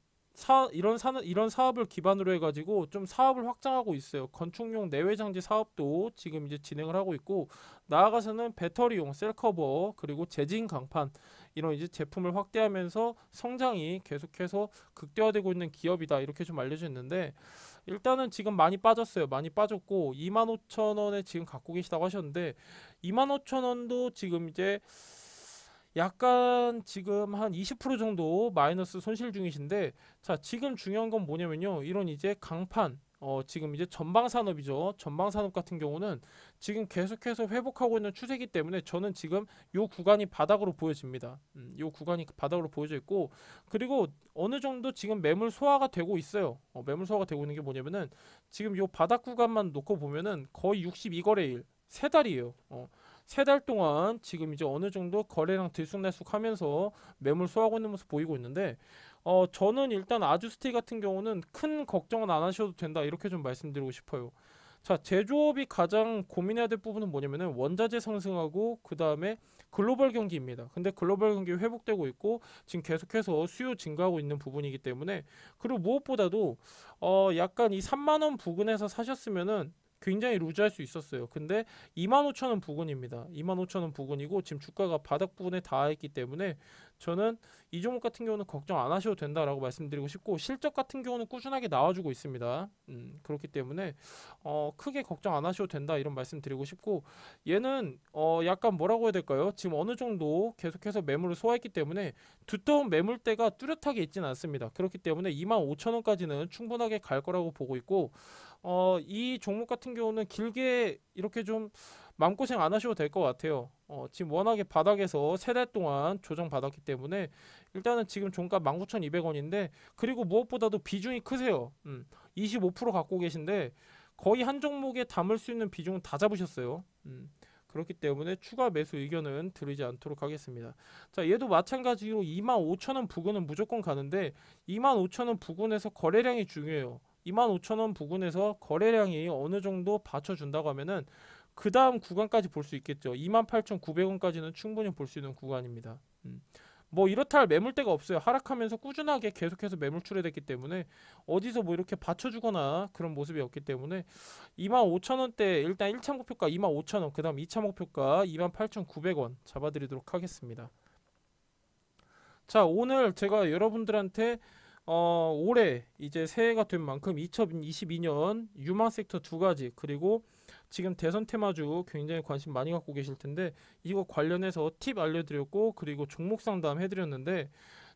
이런 사업을 기반으로 해가지고 좀 사업을 확장하고 있어요. 건축용 내외장지 사업도 지금 이제 진행을 하고 있고, 나아가서는 배터리용 셀커버 그리고 재진 강판 이런 이제 제품을 확대하면서 성장이 계속해서 극대화되고 있는 기업이다, 이렇게 좀 알려져 있는데, 일단은 지금 많이 빠졌어요. 많이 빠졌고 25,000원에 지금 갖고 계시다고 하셨는데, 25,000원도 지금 이제 약간 지금 한 20% 정도 마이너스 손실 중이신데, 자, 지금 중요한 건 뭐냐면요. 이런 이제 강판, 지금 이제 전방 산업이죠. 전방 산업 같은 경우는 지금 계속해서 회복하고 있는 추세이기 때문에 저는 지금 요 구간이 바닥으로 보여집니다. 요 구간이 바닥으로 보여져 있고, 그리고 어느 정도 지금 매물 소화가 되고 있어요. 매물 소화가 되고 있는 게 뭐냐면은 지금 요 바닥 구간만 놓고 보면은 거의 62거래일 세 달이에요. 세 달 동안 지금 이제 어느 정도 거래량 들쑥날쑥하면서 매물 소화하고 있는 모습 보이고 있는데, 저는 일단 아주스테이 같은 경우는 큰 걱정은 안 하셔도 된다, 이렇게 좀 말씀드리고 싶어요. 자, 제조업이 가장 고민해야 될 부분은 뭐냐면은 원자재 상승하고 그 다음에 글로벌 경기입니다. 근데 글로벌 경기 회복되고 있고 지금 계속해서 수요 증가하고 있는 부분이기 때문에, 그리고 무엇보다도 약간 이 3만 원 부근에서 사셨으면은 굉장히 루즈할 수 있었어요. 근데 25,000원 부근입니다. 25,000원 부근이고 지금 주가가 바닥 부분에 닿아 있기 때문에 저는 이 종목 같은 경우는 걱정 안 하셔도 된다라고 말씀드리고 싶고, 실적 같은 경우는 꾸준하게 나와주고 있습니다. 그렇기 때문에 크게 걱정 안 하셔도 된다, 이런 말씀 드리고 싶고, 얘는 약간 뭐라고 해야 될까요? 지금 어느 정도 계속해서 매물을 소화했기 때문에 두터운 매물대가 뚜렷하게 있지는 않습니다. 그렇기 때문에 25,000원까지는 충분하게 갈 거라고 보고 있고, 이 종목 같은 경우는 길게 이렇게 좀 마음고생 안 하셔도 될 것 같아요. 지금 워낙에 바닥에서 세 달 동안 조정받았기 때문에 일단은 지금 종가 19,200원인데, 그리고 무엇보다도 비중이 크세요. 25% 갖고 계신데 거의 한 종목에 담을 수 있는 비중은 다 잡으셨어요. 그렇기 때문에 추가 매수 의견은 드리지 않도록 하겠습니다. 자, 얘도 마찬가지로 25,000원 부근은 무조건 가는데 25,000원 부근에서 거래량이 중요해요. 25,000원 부근에서 거래량이 어느 정도 받쳐준다고 하면은 그 다음 구간까지 볼 수 있겠죠. 28,900원까지는 충분히 볼 수 있는 구간입니다. 뭐 이렇다 할 매물대가 없어요. 하락하면서 꾸준하게 계속해서 매물 출회됐기 때문에 어디서 뭐 이렇게 받쳐주거나 그런 모습이 없기 때문에 25,000원대 일단 1차 목표가 25,000원, 그 다음 2차 목표가 28,900원 잡아드리도록 하겠습니다. 자, 오늘 제가 여러분들한테 올해 이제 새해가 된 만큼 2022년 유망 섹터 두 가지, 그리고 지금 대선 테마주 굉장히 관심 많이 갖고 계실 텐데 이거 관련해서 팁 알려드렸고, 그리고 종목 상담 해드렸는데,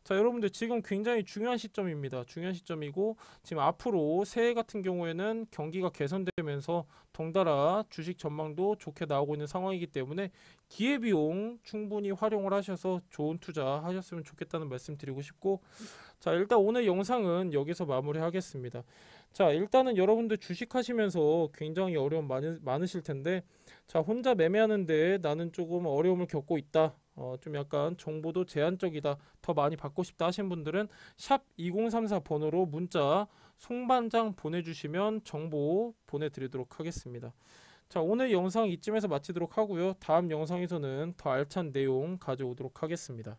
자, 여러분들 지금 굉장히 중요한 시점입니다. 중요한 시점이고 지금 앞으로 새해 같은 경우에는 경기가 개선되면서 덩달아 주식 전망도 좋게 나오고 있는 상황이기 때문에 기회비용 충분히 활용을 하셔서 좋은 투자 하셨으면 좋겠다는 말씀 드리고 싶고, 자, 일단 오늘 영상은 여기서 마무리하겠습니다. 자, 일단은 여러분들 주식하시면서 굉장히 어려움 많으실 텐데, 자, 혼자 매매하는데 나는 조금 어려움을 겪고 있다, 좀 약간 정보도 제한적이다, 더 많이 받고 싶다 하신 분들은 샵 2034 번호로 문자 송반장 보내주시면 정보 보내드리도록 하겠습니다. 자, 오늘 영상 이쯤에서 마치도록 하고요. 다음 영상에서는 더 알찬 내용 가져오도록 하겠습니다.